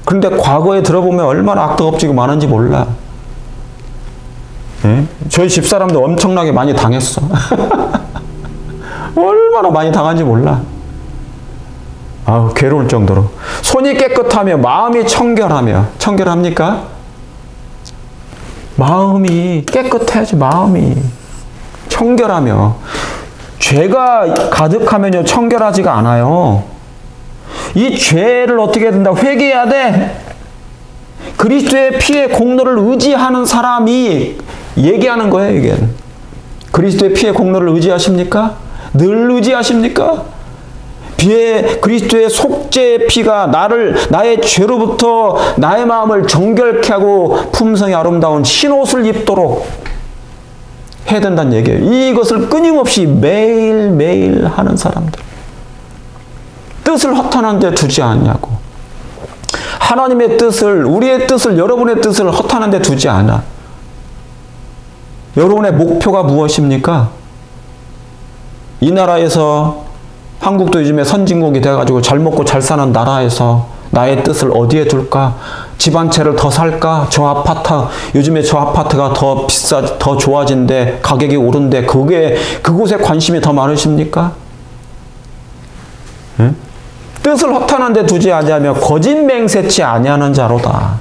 그런데 과거에 들어보면 얼마나 악덕업주가 많은지 몰라. 예? 저희 집사람도 엄청나게 많이 당했어. 얼마나 많이 당한지 몰라. 아우, 괴로울 정도로. 손이 깨끗하며 마음이 청결합니까? 마음이 깨끗해야지. 마음이 청결하며. 죄가 가득하면요 청결하지가 않아요. 이 죄를 어떻게 해야 된다? 회개해야 돼. 그리스도의 피의 공로를 의지하는 사람이 얘기하는 거예요, 이게. 그리스도의 피의 공로를 의지하십니까? 늘 의지하십니까? 그리스도의 속죄의 피가 나의 죄로부터 나의 마음을 정결케 하고 품성이 아름다운 흰옷을 입도록 해야 된다는 얘기예요. 이것을 끊임없이 매일매일 하는 사람들. 뜻을 허탄한 데 두지 않냐고. 하나님의 뜻을, 우리의 뜻을, 여러분의 뜻을 허탄한 데 두지 않아. 여러분의 목표가 무엇입니까? 이 나라에서, 한국도 요즘에 선진국이 돼가지고 잘 먹고 잘 사는 나라에서 나의 뜻을 어디에 둘까? 집 한 채를 더 살까? 요즘에 저 아파트가 더 더 좋아진대, 가격이 오른데, 그곳에 관심이 더 많으십니까? 응? 뜻을 허탄한 데 두지 아니하며 거짓 맹세치 아니하는 자로다.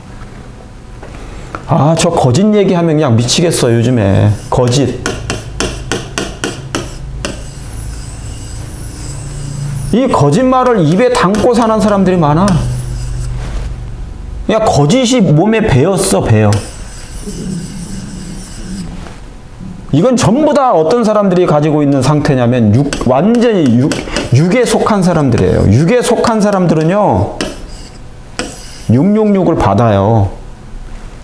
저 거짓 얘기하면 그냥 미치겠어요, 요즘에. 거짓. 이 거짓말을 입에 담고 사는 사람들이 많아. 그냥 거짓이 몸에 배었어. 이건 전부 다 어떤 사람들이 가지고 있는 상태냐면 완전히 육에 속한 사람들이에요. 육에 속한 사람들은요 666을 받아요.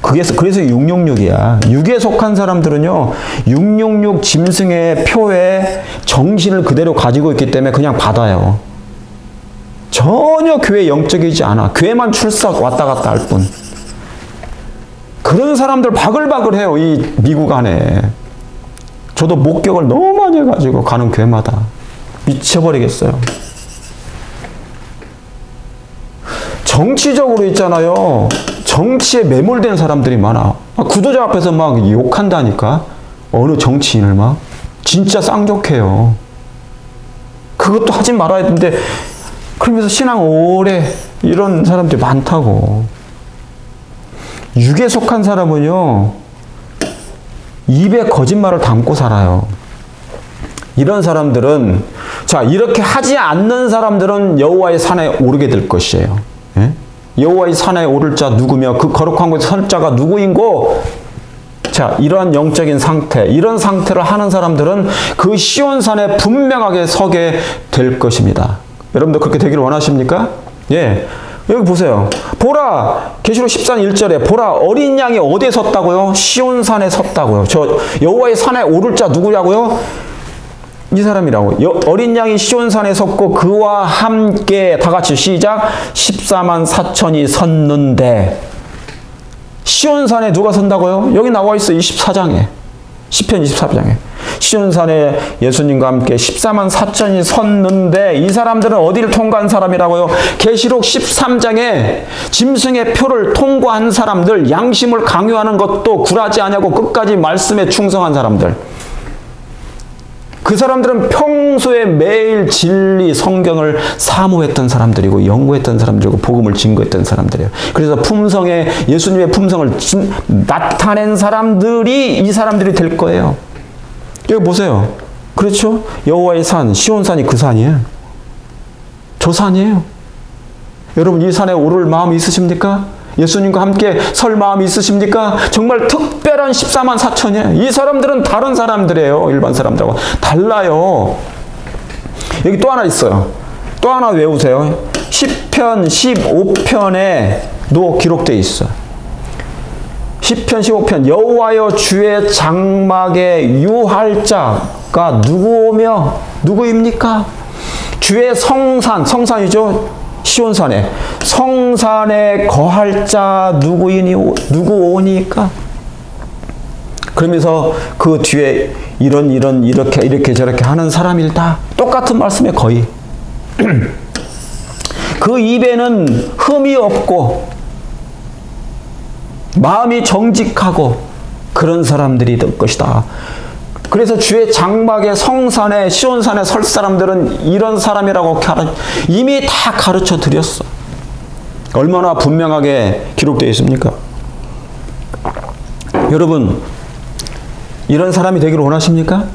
그래서 666이야. 육에 속한 사람들은요 666 짐승의 표에 정신을 그대로 가지고 있기 때문에 그냥 받아요. 전혀 교회 영적이지 않아. 교회만 출석 왔다 갔다 할 뿐. 그런 사람들 바글바글해요, 이 미국 안에. 저도 목격을 너무 많이 해가지고 가는 교회마다 미쳐버리겠어요. 정치적으로 있잖아요. 정치에 매몰된 사람들이 많아. 구도자 앞에서 막 욕한다니까. 어느 정치인을 막. 진짜 쌍욕해요. 그것도 하지 말아야 되는데 그러면서 신앙 오래 이런 사람들이 많다고. 육에 속한 사람은요 입에 거짓말을 담고 살아요. 이런 사람들은 이렇게 하지 않는 사람들은 여호와의 산에 오르게 될 것이에요. 예? 여호와의 산에 오를 자 누구며 그 거룩한 곳에 설 자가 누구인고. 이러한 영적인 상태, 이런 상태를 하는 사람들은 그 시온산에 분명하게 서게 될 것입니다. 여러분도 그렇게 되기를 원하십니까? 예. 여기 보세요. 보라, 계시록 14장 1절에 보라, 어린 양이 어디에 섰다고요? 시온산에 섰다고요. 여호와의 산에 오를 자 누구냐고요? 이 사람이라고. 어린 양이 시온산에 섰고 그와 함께 다 같이 시작. 14만 4천이 섰는데. 시온산에 누가 선다고요? 여기 나와 있어. 24장에. 시편 24장에. 시온산에 예수님과 함께 14만 4천이 섰는데 이 사람들은 어디를 통과한 사람이라고요? 계시록 13장에 짐승의 표를 통과한 사람들, 양심을 강요하는 것도 굴하지 아니하고 끝까지 말씀에 충성한 사람들. 그 사람들은 평소에 매일 진리, 성경을 사모했던 사람들이고 연구했던 사람들이고 복음을 증거했던 사람들이에요. 그래서 예수님의 품성을 나타낸 사람들이 이 사람들이 될 거예요. 여기 보세요. 그렇죠? 여호와의 산, 시온산이 그 산이에요. 저 산이에요. 여러분 이 산에 오를 마음이 있으십니까? 예수님과 함께 설 마음이 있으십니까? 정말 특별한 14만 4천이에요. 이 사람들은 다른 사람들이에요. 일반 사람들하고 달라요. 여기 또 하나 있어요. 또 하나 외우세요. 시편 15편에도 기록되어 있어요. 시편 15편 여호와여 주의 장막에 유할 자가 누구입니까? 주의 성산이죠. 시온산에 성산에 거할 자 누구오니까? 그러면서 그 뒤에 이렇게 저렇게 하는 사람일다. 똑같은 말씀에 거의. 그 입에는 흠이 없고 마음이 정직하고 그런 사람들이 될 것이다. 그래서 주의 장막의 성산에 시온산에 설 사람들은 이런 사람이라고 이미 다 가르쳐 드렸어. 얼마나 분명하게 기록되어 있습니까? 여러분 이런 사람이 되기를 원하십니까?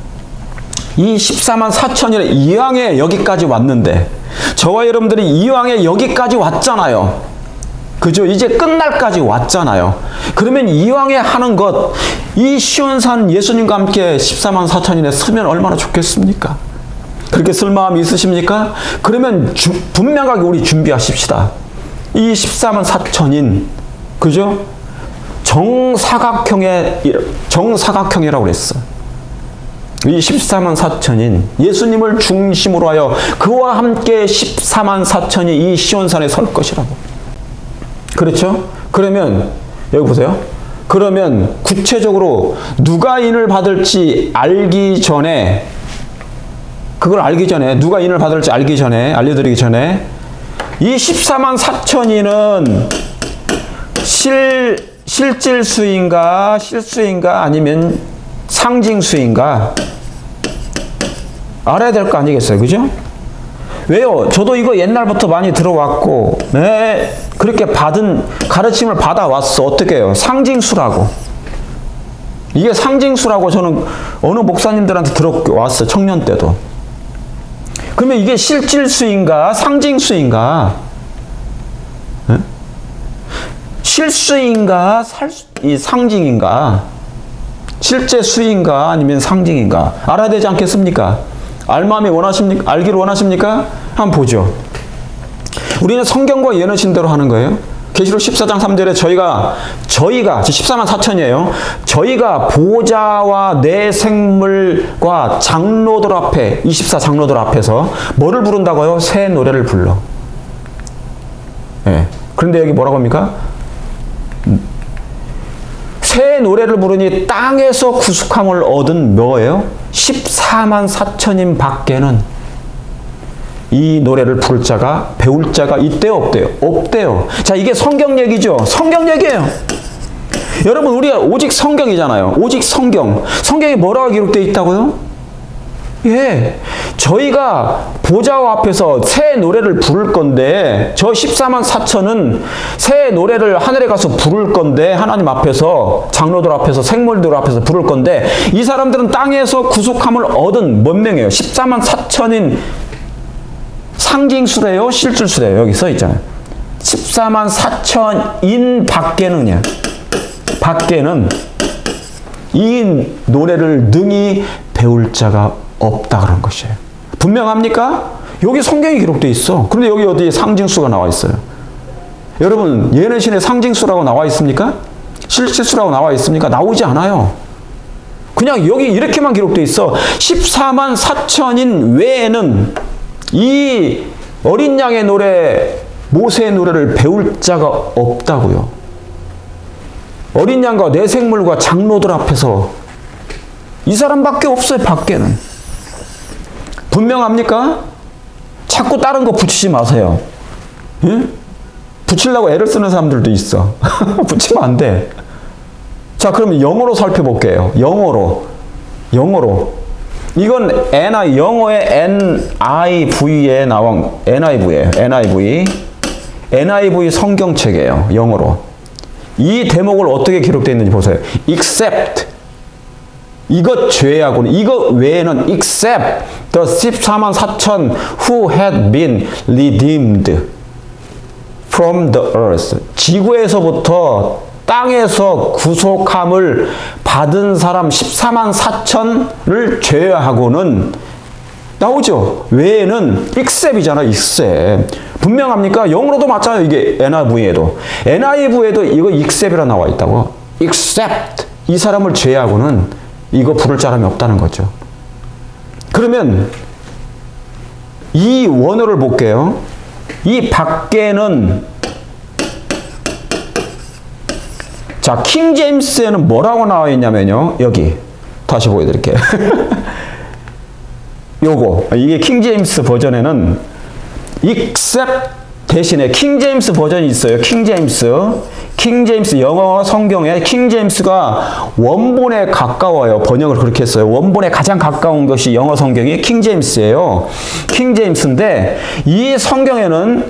이 14만 4천이라 이왕에 여기까지 왔는데 저와 여러분들이 이왕에 여기까지 왔잖아요. 그죠? 이제 끝날까지 왔잖아요. 그러면 이왕에 하는 것, 이 시온산 예수님과 함께 14만 4천인에 서면 얼마나 좋겠습니까? 그렇게 쓸 마음이 있으십니까? 그러면 분명하게 우리 준비하십시다. 이 14만 4천인, 그죠? 정사각형이라고 그랬어. 이 14만 4천인 예수님을 중심으로 하여 그와 함께 14만 4천이 이 시온산에 설 것이라고. 그렇죠? 그러면 여기 보세요. 그러면 구체적으로 누가 인을 받을지 알기 전에, 그걸 알기 전에, 누가 인을 받을지 알기 전에, 알려드리기 전에, 이 14만 4천인은 실질수인가 실수인가 아니면 상징수인가 알아야 될 거 아니겠어요? 그죠? 왜요? 저도 이거 옛날부터 많이 들어왔고, 네, 그렇게 가르침을 받아왔어. 어떻게 해요? 상징수라고. 이게 상징수라고 저는 어느 목사님들한테 들어왔어. 청년 때도. 그러면 이게 실질수인가 상징수인가? 네? 실수인가 상징인가? 실제 수인가 아니면 상징인가? 알아야 되지 않겠습니까? 알기를 원하십니까? 한번 보죠. 우리는 성경과 예언하신 대로 하는 거예요. 계시록 14장 3절에 저희가 14만 4천이에요. 저희가 보좌와 내 생물과 장로들 앞에 24장로들 앞에서 뭐를 부른다고요? 새 노래를 불러. 네. 그런데 여기 뭐라고 합니까? 새 노래를 부르니 땅에서 구속함을 얻은 뭐예요? 14만 4천인 밖에는 이 노래를 부를 자가, 배울 자가 있대요, 없대요? 없대요. 자, 이게 성경 얘기죠? 성경 얘기예요. 여러분, 우리가 오직 성경이잖아요. 오직 성경. 성경에 뭐라고 기록되어 있다고요? 예, 저희가 보좌와 앞에서 새 노래를 부를 건데, 저 14만 4천은 새 노래를 하늘에 가서 부를 건데, 하나님 앞에서, 장로들 앞에서, 생물들 앞에서 부를 건데, 이 사람들은 땅에서 구속함을 얻은 몇 명이에요? 14만 4천인 상징수래요? 실질수래요? 여기 써 있잖아요. 14만 4천인 밖에는요. 밖에는 이 노래를 능히 배울 자가 없다 그런 것이에요. 분명합니까? 여기 성경이 기록되어 있어. 그런데 여기 어디에 상징수가 나와 있어요? 여러분, 예언의 신에 상징수라고 나와 있습니까? 실질수라고 나와 있습니까? 나오지 않아요. 그냥 여기 이렇게만 기록되어 있어. 14만 4천인 외에는 이 어린 양의 노래, 모세의 노래를 배울 자가 없다고요. 어린 양과 내 생물과 장로들 앞에서 이 사람밖에 없어요. 밖에는. 분명합니까? 자꾸 다른 거 붙이지 마세요. 예? 붙이려고 애를 쓰는 사람들도 있어. 붙이면 안 돼. 자, 그럼 영어로 살펴볼게요. 영어로. 이건 영어의 NIV에 나온 NIV예요. NIV 성경책이에요. 영어로. 이 대목을 어떻게 기록되어 있는지 보세요. Except. 이것 제외하고는, 이것 외에는 except the 14만 4천 who had been redeemed from the earth. 지구에서부터 땅에서 구속함을 받은 사람 14만 4천을 제외하고는 나오죠. 외에는 except이잖아. except. 분명합니까? 영어로도 맞잖아요. 이게 NIV에도 이거 except이라 나와 있다고. except. 이 사람을 제외하고는 이거 부를 사람이 없다는 거죠. 그러면 이 원어를 볼게요. 이 밖에는, 자, 킹 제임스에는 뭐라고 나와 있냐면요. 여기 다시 보여드릴게요. 요거, 이게 킹 제임스 버전에는 except 대신에 킹 제임스 버전이 있어요. 킹 제임스 영어 성경에 킹 제임스가 원본에 가까워요. 번역을 그렇게 했어요. 원본에 가장 가까운 것이 영어 성경이 킹 제임스예요. 킹 제임스인데 이 성경에는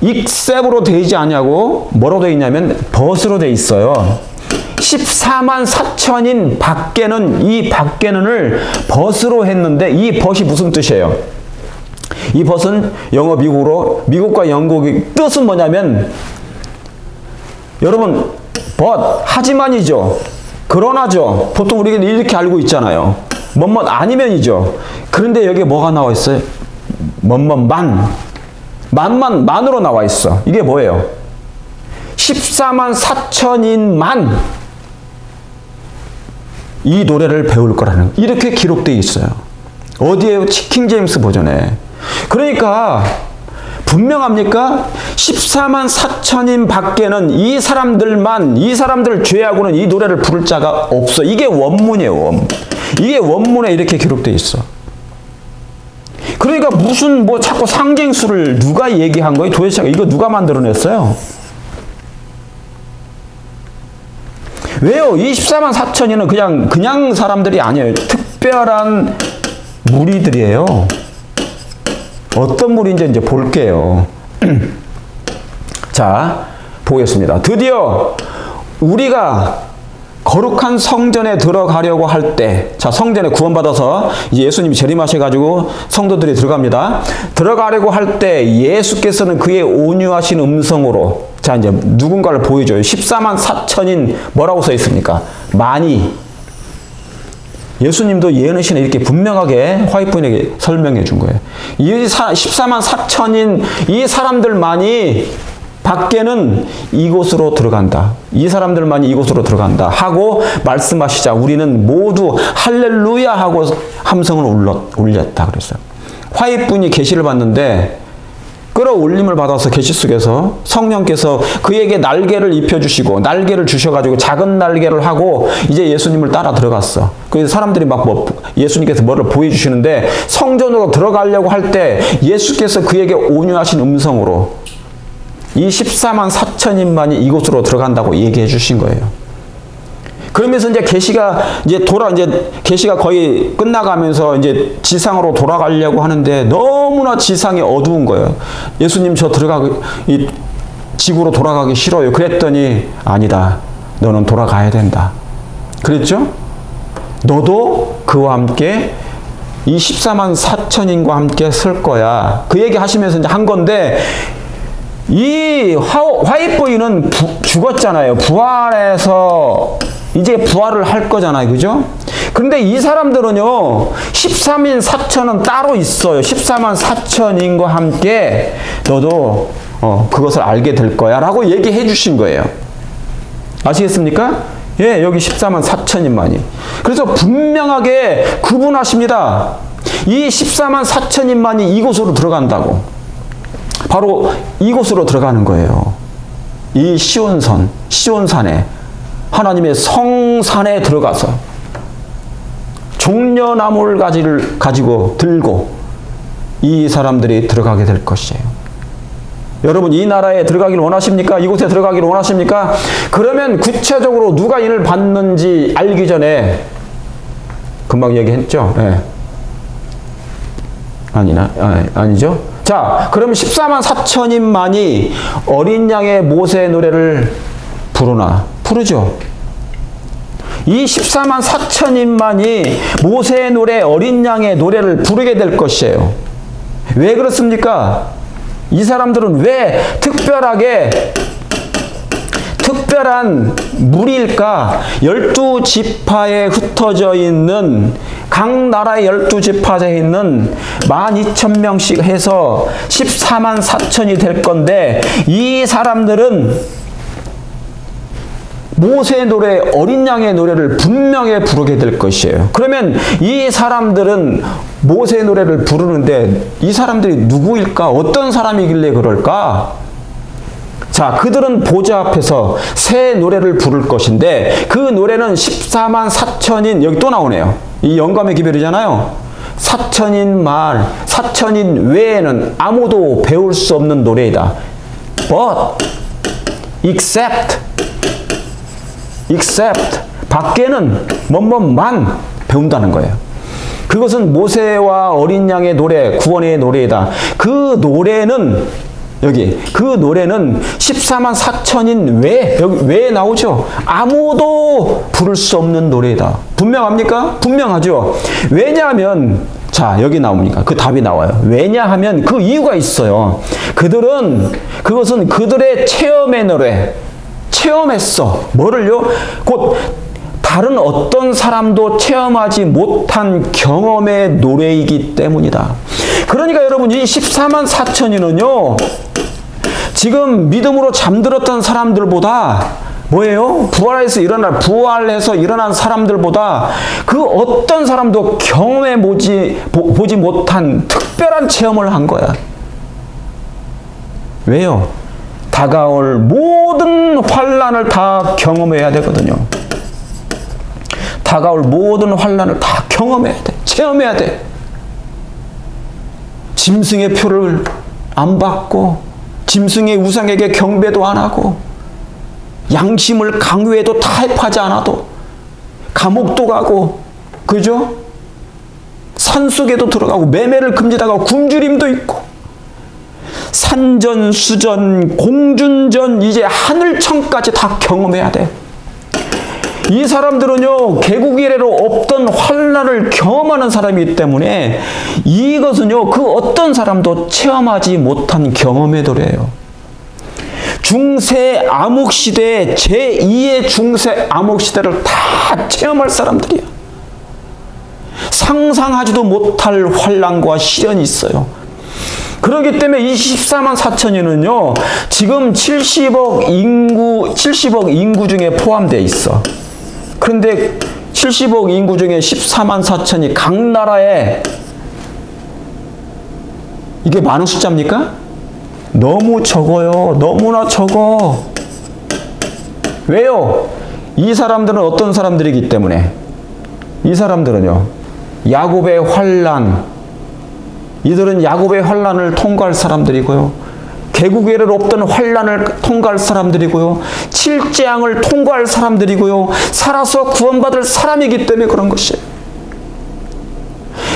except으로 되지 않냐고 뭐로 되어 있냐면 but으로 되어 있어요. 14만 4천인 밖에는, 이 밖에는을 but으로 했는데 이 but이 무슨 뜻이에요? 이 but은 영어 미국과 영국의 뜻은 뭐냐면 여러분, 하지만이죠. 그러나죠. 보통 우리가 이렇게 알고 있잖아요. 뭐뭐 아니면이죠. 그런데 여기에 뭐가 나와 있어요? 만으로 나와 있어. 이게 뭐예요? 14만 4천인만 이 노래를 배울 거라는, 이렇게 기록되어 있어요. 어디에요? 킹제임스 버전에. 그러니까 분명합니까? 14만 4천인 밖에는 이 사람들 죄하고는 이 노래를 부를 자가 없어. 이게 원문이에요. 이게 원문에 이렇게 기록되어 있어. 그러니까 무슨 자꾸 상징수를 누가 얘기한 거예요? 도대체 이거 누가 만들어냈어요? 왜요? 이 14만 4천이는 그냥 사람들이 아니에요. 특별한 무리들이에요. 어떤 무리인지 이제 볼게요. 자, 보겠습니다. 드디어 우리가 거룩한 성전에 들어가려고 할 때, 자, 성전에 구원받아서 이제 예수님이 재림하셔가지고 성도들이 들어갑니다. 들어가려고 할 때 예수께서는 그의 온유하신 음성으로, 자, 이제 누군가를 보여줘요. 14만 4천인 뭐라고 써 있습니까? 많이. 예수님도 예언의 이렇게 분명하게 화이트인에게 설명해 준 거예요. 이 14만 4천인 이 사람들만이 밖에는 이곳으로 들어간다. 이 사람들만이 이곳으로 들어간다 하고 말씀하시자 우리는 모두 할렐루야 하고 함성을 올렸다 그랬어요. 화이트분이 계시를 받는데 끌어올림을 받아서 계시 속에서 성령께서 그에게 날개를 입혀주시고 날개를 주셔가지고 작은 날개를 하고 이제 예수님을 따라 들어갔어. 그래서 사람들이 막 예수님께서 뭐를 보여주시는데 성전으로 들어가려고 할 때 예수께서 그에게 온유하신 음성으로 이 14만 4천인만이 이곳으로 들어간다고 얘기해 주신 거예요. 그러면서 이제 계시가 계시가 거의 끝나가면서 이제 지상으로 돌아가려고 하는데 너무나 지상이 어두운 거예요. 예수님 이 지구로 돌아가기 싫어요. 그랬더니 아니다. 너는 돌아가야 된다. 그랬죠? 너도 그와 함께 이 14만 4천인과 함께 설 거야. 그 얘기 하시면서 이제 한 건데 이 화이트보이는 죽었잖아요. 부활해서 이제 부활을 할 거잖아요. 그죠? 근데 이 사람들은요, 13인 4천은 따로 있어요. 14만 4천인과 함께 너도 그것을 알게 될 거야. 라고 얘기해 주신 거예요. 아시겠습니까? 예, 여기 14만 4천인만이. 그래서 분명하게 구분하십니다. 이 14만 4천인만이 이곳으로 들어간다고. 바로 이곳으로 들어가는 거예요. 이 시온산에 하나님의 성산에 들어가서 종려나무를 들고 이 사람들이 들어가게 될 것이에요. 여러분 이 나라에 들어가기를 원하십니까? 이곳에 들어가기를 원하십니까? 그러면 구체적으로 누가 이를 받는지 알기 전에 금방 얘기했죠? 네. 아니죠? 자, 그럼 14만 4천인만이 어린 양의 모세 노래를 부르죠. 이 14만 4천인만이 모세의 노래, 어린 양의 노래를 부르게 될 것이에요. 왜 그렇습니까? 이 사람들은 왜 특별한 무리일까? 12지파에 흩어져 있는 각 나라의 12지파에 있는 12,000명씩 해서 14만 4천이 될 건데 이 사람들은 모세의 노래, 어린 양의 노래를 분명히 부르게 될 것이에요. 그러면 이 사람들은 모세의 노래를 부르는데 이 사람들이 누구일까? 어떤 사람이길래 그럴까? 자, 그들은 보좌 앞에서 새 노래를 부를 것인데 그 노래는 14만 4천인, 여기 또 나오네요. 이 영감의 기별이잖아요. 4천인 외에는 아무도 배울 수 없는 노래이다. But, except 밖에는 뭐뭐만 배운다는 거예요. 그것은 모세와 어린 양의 노래, 구원의 노래이다. 그 노래는 14만 4천인 여기 외에 나오죠. 아무도 부를 수 없는 노래이다. 분명합니까? 분명하죠. 왜냐하면 자, 여기 나옵니까? 그 답이 나와요. 왜냐하면 그 이유가 있어요. 그것은 그들의 체험의 노래, 체험했어. 뭐를요? 곧 다른 어떤 사람도 체험하지 못한 경험의 노래이기 때문이다. 그러니까 여러분, 이 14만 4천이는요, 지금 믿음으로 잠들었던 사람들보다 뭐예요? 부활해서 일어난 사람들보다 그 어떤 사람도 경험해 보지 못한 특별한 체험을 한 거야. 왜요? 다가올 모든 환난을 다 경험해야 되거든요. 다가올 모든 환난을 다 경험해야 돼. 체험해야 돼. 짐승의 표를 안 받고, 짐승의 우상에게 경배도 안 하고, 양심을 강요해도 타협하지 않아도, 감옥도 가고, 그죠? 산속에도 들어가고, 매매를 금지당하고, 굶주림도 있고, 산전, 수전, 공준전, 이제 하늘천까지 다 경험해야 돼. 이 사람들은요, 개국 이래로 없던 환난을 경험하는 사람이기 때문에 이것은요, 그 어떤 사람도 체험하지 못한 경험의 노래예요. 중세 암흑시대의 제2의 중세 암흑시대를 다 체험할 사람들이야. 상상하지도 못할 환난과 시련이 있어요. 그렇기 때문에 이 14만 4천이는요, 지금 70억 인구 중에 포함되어 있어. 그런데 70억 인구 중에 14만 4천이 각 나라에, 이게 많은 숫자입니까? 너무 적어요. 너무나 적어. 왜요? 이 사람들은 어떤 사람들이기 때문에? 이 사람들은요, 야곱의 환난, 이들은 야곱의 환난을 통과할 사람들이고요, 개국 이래로 없던 환난을 통과할 사람들이고요, 칠재앙을 통과할 사람들이고요, 살아서 구원받을 사람이기 때문에 그런 것이에요.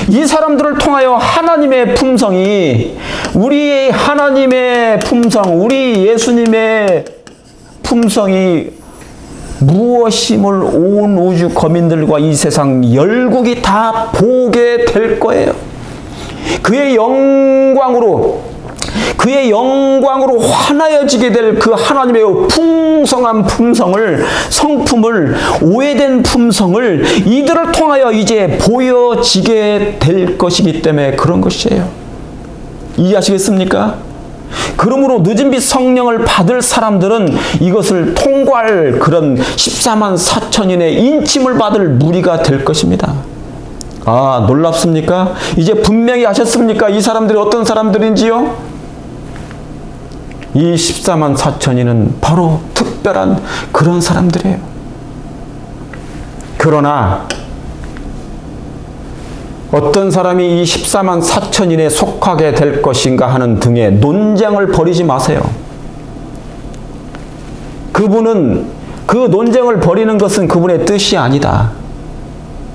이 사람들을 통하여 하나님의 품성이, 우리 하나님의 품성, 우리 예수님의 품성이 무엇임을 온 우주 거민들과 이 세상 열국이 다 보게 될 거예요. 그의 영광으로 환하여지게 될 그 하나님의 풍성한 품성을, 성품을, 오해된 품성을 이들을 통하여 이제 보여지게 될 것이기 때문에 그런 것이에요. 이해하시겠습니까? 그러므로 늦은 빛 성령을 받을 사람들은 이것을 통과할 그런 14만 4천인의 인침을 받을 무리가 될 것입니다. 아, 놀랍습니까? 이제 분명히 아셨습니까? 이 사람들이 어떤 사람들인지요? 이 14만 4천인은 바로 특별한 그런 사람들이에요. 그러나 어떤 사람이 이 14만 4천인에 속하게 될 것인가 하는 등의 논쟁을 벌이지 마세요. 그분은, 그 논쟁을 벌이는 것은 그분의 뜻이 아니다.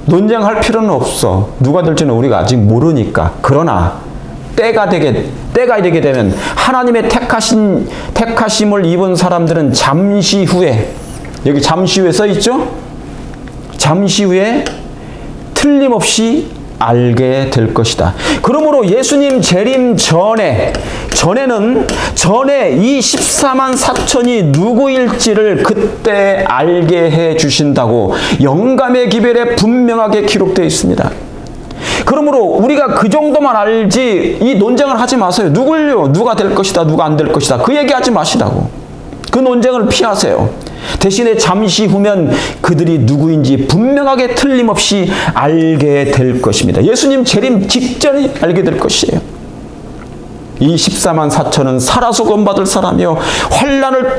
논쟁할 필요는 없어. 누가 될지는 우리가 아직 모르니까. 그러나 때가 되게 되면 하나님의 택하심을 입은 사람들은 잠시 후에, 여기 잠시 후에 써 있죠? 잠시 후에 틀림없이 알게 될 것이다. 그러므로 예수님 재림 전에 이 14만 4천이 누구일지를 그때 알게 해 주신다고 영감의 기별에 분명하게 기록되어 있습니다. 그러므로 우리가 그 정도만 알지 이 논쟁을 하지 마세요. 누가 될 것이다, 누가 안 될 것이다, 그 얘기하지 마시라고. 그 논쟁을 피하세요. 대신에 잠시 후면 그들이 누구인지 분명하게 틀림없이 알게 될 것입니다. 예수님 재림 직전에 알게 될 것이에요. 이 14만 4천은 살아서 구원받을 사람이요,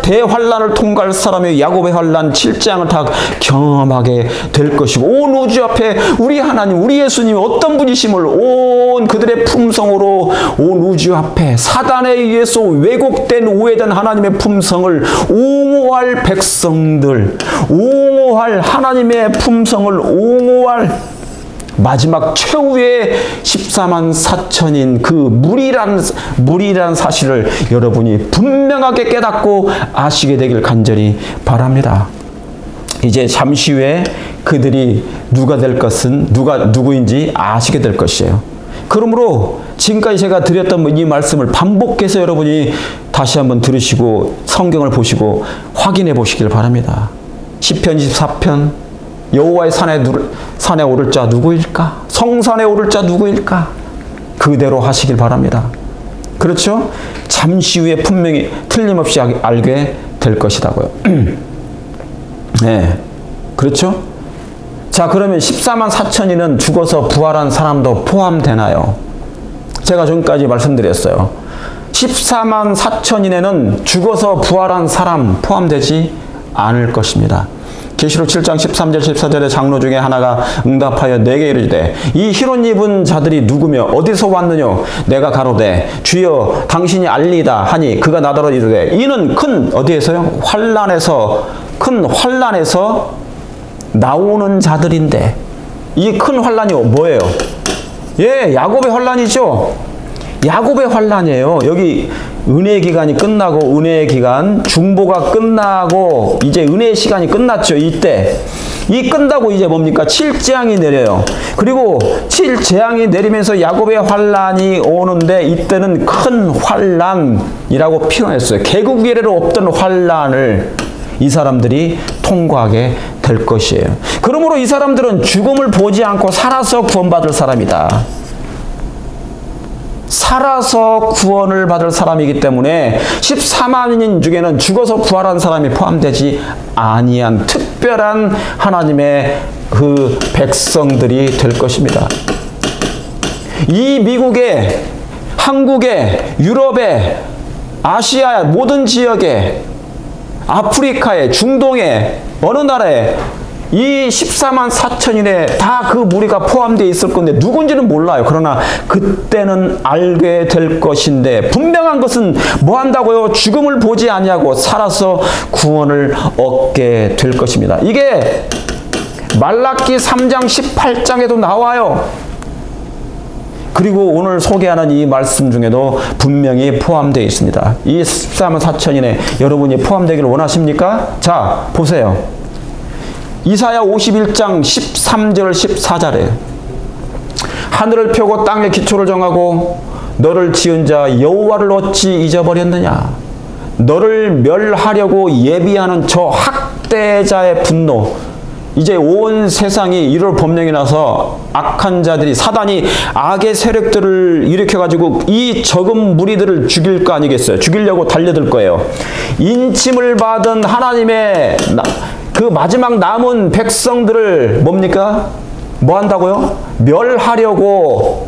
대환란을 통과할 사람이요, 야곱의 환란, 칠재앙을 다 경험하게 될 것이고, 온 우주 앞에 우리 하나님, 우리 예수님이 어떤 분이심을 온 그들의 품성으로 온 우주 앞에 사단에 의해서 왜곡된 오해된 하나님의 품성을 옹호할 백성들, 옹호할 하나님의 품성을 옹호할 마지막 최후의 14만 4천인 그 무리라는 사실을 여러분이 분명하게 깨닫고 아시게 되길 간절히 바랍니다. 이제 잠시 후에 그들이 누구인지 아시게 될 것이에요. 그러므로 지금까지 제가 드렸던 이 말씀을 반복해서 여러분이 다시 한번 들으시고 성경을 보시고 확인해 보시길 바랍니다. 시편 24편 여호와의 산에 오를 자 누구일까? 성산에 오를 자 누구일까? 그대로 하시길 바랍니다. 그렇죠? 잠시 후에 분명히 틀림없이 알게 될 것이라고요. 네, 그렇죠? 자, 그러면 14만 4천이는 죽어서 부활한 사람도 포함되나요? 제가 지금까지 말씀드렸어요. 14만 4천인에는 죽어서 부활한 사람 포함되지 않을 것입니다. 계시록 7장 13절 14절의 장로 중에 하나가 응답하여 내게 이르되 이 흰옷 입은 자들이 누구며 어디서 왔느냐? 내가 가로되 주여 당신이 알리다 하니 그가 나더러 이르되 이는 큰 어디에서요? 큰 환난에서 나오는 자들인데 이 큰 환난이 뭐예요? 예, 야곱의 환난이죠. 야곱의 환난이에요. 여기 은혜의 기간이 끝나고 은혜의 기간 중보가 끝나고 이제 은혜의 시간이 끝났죠. 이때 이 끝나고 이제 뭡니까? 7재앙이 내려요. 그리고 7재앙이 내리면서 야곱의 환난이 오는데 이때는 큰 환난이라고 표현했어요. 개국 이래로 없던 환난을 이 사람들이 통과하게 될 것이에요. 그러므로 이 사람들은 죽음을 보지 않고 살아서 구원받을 사람이다. 살아서 구원을 받을 사람이기 때문에 14만인 중에는 죽어서 부활한 사람이 포함되지 아니한 특별한 하나님의 그 백성들이 될 것입니다. 이 미국에, 한국에, 유럽에, 아시아 모든 지역에, 아프리카에, 중동에, 어느 나라에 이 14만 4천인에 다 그 무리가 포함되어 있을 건데 누군지는 몰라요. 그러나 그때는 알게 될 것인데 분명한 것은 뭐 한다고요? 죽음을 보지 아니하고 살아서 구원을 얻게 될 것입니다. 이게 말라기 3장 18장에도 나와요. 그리고 오늘 소개하는 이 말씀 중에도 분명히 포함되어 있습니다. 이 14만 4천인에 여러분이 포함되기를 원하십니까? 자, 보세요. 이사야 51장 13절 14절에 하늘을 펴고 땅의 기초를 정하고 너를 지은 자 여호와를 어찌 잊어버렸느냐? 너를 멸하려고 예비하는 저 학대자의 분노. 이제 온 세상이 1월 법령이 나서 악한 자들이 사단이 악의 세력들을 일으켜가지고 이 적은 무리들을 죽일 거 아니겠어요? 죽이려고 달려들 거예요. 인침을 받은 하나님의 그 마지막 남은 백성들을 뭡니까? 뭐 한다고요? 멸하려고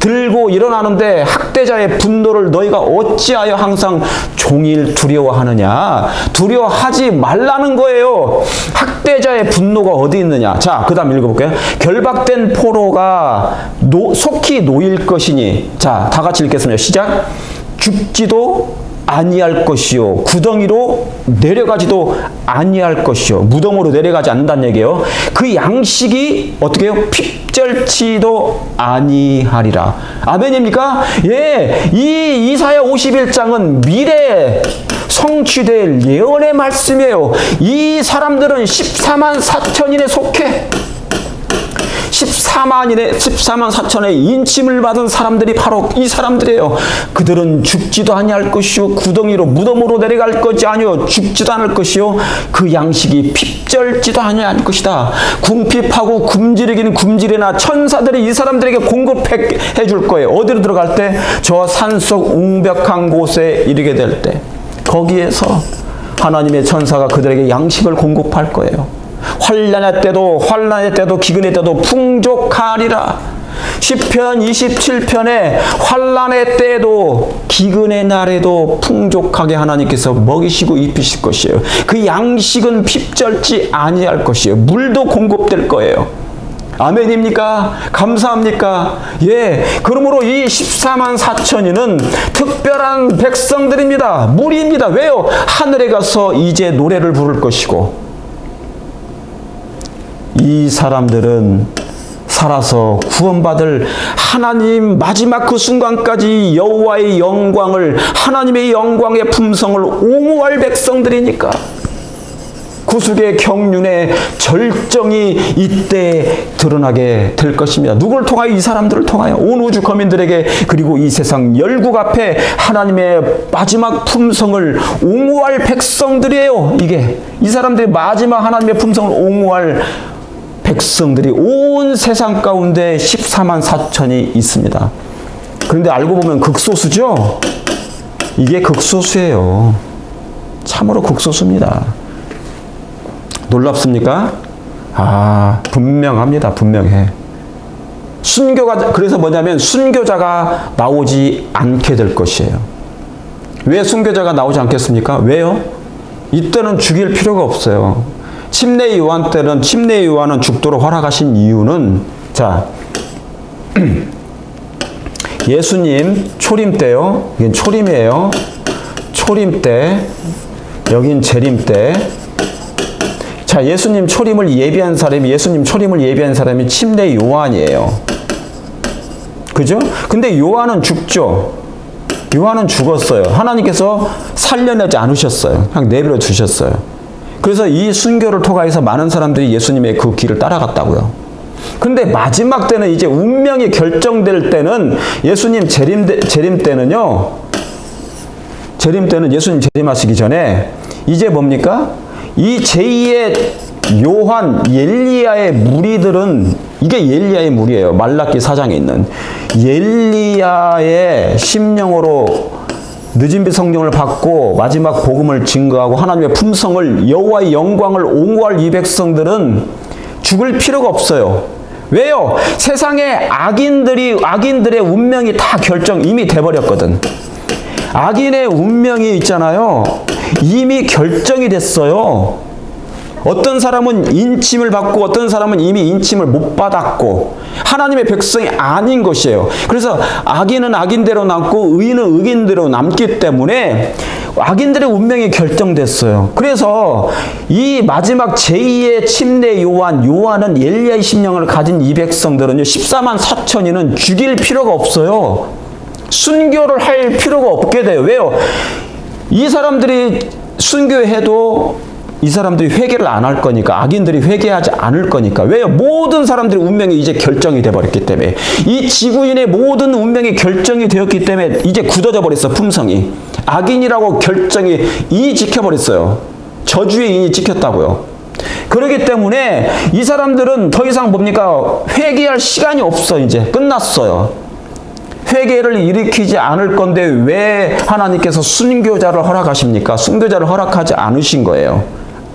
들고 일어나는데 학대자의 분노를 너희가 어찌하여 항상 종일 두려워하느냐? 두려워하지 말라는 거예요. 학대자의 분노가 어디 있느냐? 자, 그 다음 읽어볼게요. 결박된 포로가 속히 놓일 것이니, 자, 다 같이 읽겠습니다. 시작. 죽지도 아니할 것이요 구덩이로 내려가지도 아니할 것이요. 무덤으로 내려가지 않는다는 얘기예요. 그 양식이 어떻게 해요? 핍절치도 아니하리라. 아멘입니까? 예, 이 이사야 51장은 미래에 성취될 예언의 말씀이에요. 이 사람들은 14만 4천인에 속해 14만 4천의 인침을 받은 사람들이 바로 이 사람들이에요. 그들은 죽지도 아니할 것이요 구덩이로 무덤으로 내려갈 것이 아니요 죽지도 않을 것이요 그 양식이 핍절지도 아니할 것이다. 궁핍하고 굶주리기는 굶주리나 천사들이 이 사람들에게 공급해 줄 거예요. 어디로 들어갈 때? 저 산속 웅벽한 곳에 이르게 될 때 거기에서 하나님의 천사가 그들에게 양식을 공급할 거예요. 환난의 때도 기근의 때도 풍족하리라. 시편 27편에 환난의 때에도 기근의 날에도 풍족하게 하나님께서 먹이시고 입히실 것이에요. 그 양식은 핍절지 아니할 것이에요. 물도 공급될 거예요. 아멘입니까? 감사합니까? 예. 그러므로 이 14만 4천인은 특별한 백성들입니다. 무리입니다. 왜요? 하늘에 가서 이제 노래를 부를 것이고 이 사람들은 살아서 구원받을 하나님 마지막 그 순간까지 여호와의 영광을 하나님의 영광의 품성을 옹호할 백성들이니까 구속의 경륜의 절정이 이때 드러나게 될 것입니다. 누굴 통하여? 이 사람들을 통하여 온 우주 거민들에게, 그리고 이 세상 열국 앞에 하나님의 마지막 품성을 옹호할 백성들이에요. 이게 이 사람들이 마지막 하나님의 품성을 옹호할 백성들이 온 세상 가운데 14만 4천이 있습니다. 그런데 알고 보면 극소수죠? 이게 극소수예요. 참으로 극소수입니다. 놀랍습니까? 분명합니다. 분명해. 순교가, 그래서 뭐냐면 순교자가 나오지 않게 될 것이에요. 왜 순교자가 나오지 않겠습니까? 왜요? 이때는 죽일 필요가 없어요. 침례 요한 때는, 침례 요한은 죽도록 허락하신 이유는, 자, 예수님 초림 때요. 이건 초림이에요. 초림 때, 여긴 재림 때. 자, 예수님 초림을 예비한 사람이 침례 요한이에요. 그죠? 근데 요한은 죽죠. 요한은 죽었어요. 하나님께서 살려내지 않으셨어요. 그냥 내버려 두셨어요. 그래서 이 순교를 통해서 많은 사람들이 예수님의 그 길을 따라갔다고요. 근데 마지막 때는, 이제 운명이 결정될 때는, 예수님 재림 때는요, 예수님 재림하시기 전에 이제 뭡니까? 이 제2의 요한, 엘리야의 무리들은, 이게 엘리야의 무리예요. 말라기 4장에 있는 엘리야의 심령으로 늦은비 성령을 받고 마지막 복음을 증거하고 하나님의 품성을, 여호와의 영광을 옹호할 이 백성들은 죽을 필요가 없어요. 왜요? 세상에 악인들의 운명이 다 이미 돼버렸거든. 악인의 운명이 있잖아요. 이미 결정이 됐어요. 어떤 사람은 인침을 받고 어떤 사람은 이미 인침을 못 받았고 하나님의 백성이 아닌 것이에요. 그래서 악인은 악인대로 남고 의인은 의인대로 남기 때문에 악인들의 운명이 결정됐어요. 그래서 이 마지막 제2의 침례 요한은 엘리야의 심령을 가진 이 백성들은요, 14만 4천이는 죽일 필요가 없어요. 순교를 할 필요가 없게 돼요. 왜요? 이 사람들이 순교해도 이 사람들이 회개를 안 할 거니까, 악인들이 회개하지 않을 거니까. 왜요? 모든 사람들의 운명이 이제 결정이 되어버렸기 때문에, 이 지구인의 모든 운명이 결정이 되었기 때문에 이제 굳어져 버렸어, 품성이. 악인이라고 결정이 인이 지켜버렸어요. 저주의 인이 지켰다고요. 그렇기 때문에 이 사람들은 더 이상 뭡니까? 회개할 시간이 없어. 이제 끝났어요. 회개를 일으키지 않을 건데 왜 하나님께서 순교자를 허락하십니까? 순교자를 허락하지 않으신 거예요.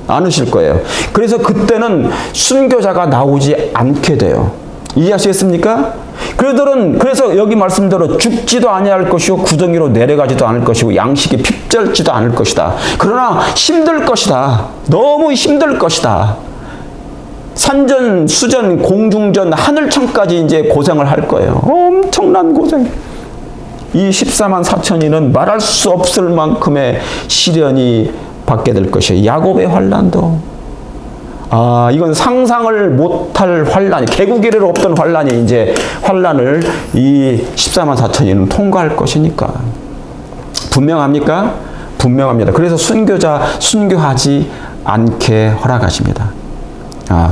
않으실 거예요. 그래서 그때는 순교자가 나오지 않게 돼요. 이해하시겠습니까? 그래서 여기 말씀대로 죽지도 아니할 것이고 구덩이로 내려가지도 않을 것이고 양식이 핍절지도 않을 것이다. 그러나 힘들 것이다. 너무 힘들 것이다. 산전, 수전, 공중전, 하늘천까지 이제 고생을 할 거예요. 엄청난 고생. 이 14만 4천이는 말할 수 없을 만큼의 시련이 받게 될 것이에요. 야곱의 환난도. 이건 상상을 못할 환란이, 개국 이래로 없던 환란이 이제 환란을 이 14만 4천이는 통과할 것이니까. 분명합니까? 분명합니다. 그래서 순교하지 않게 허락하십니다.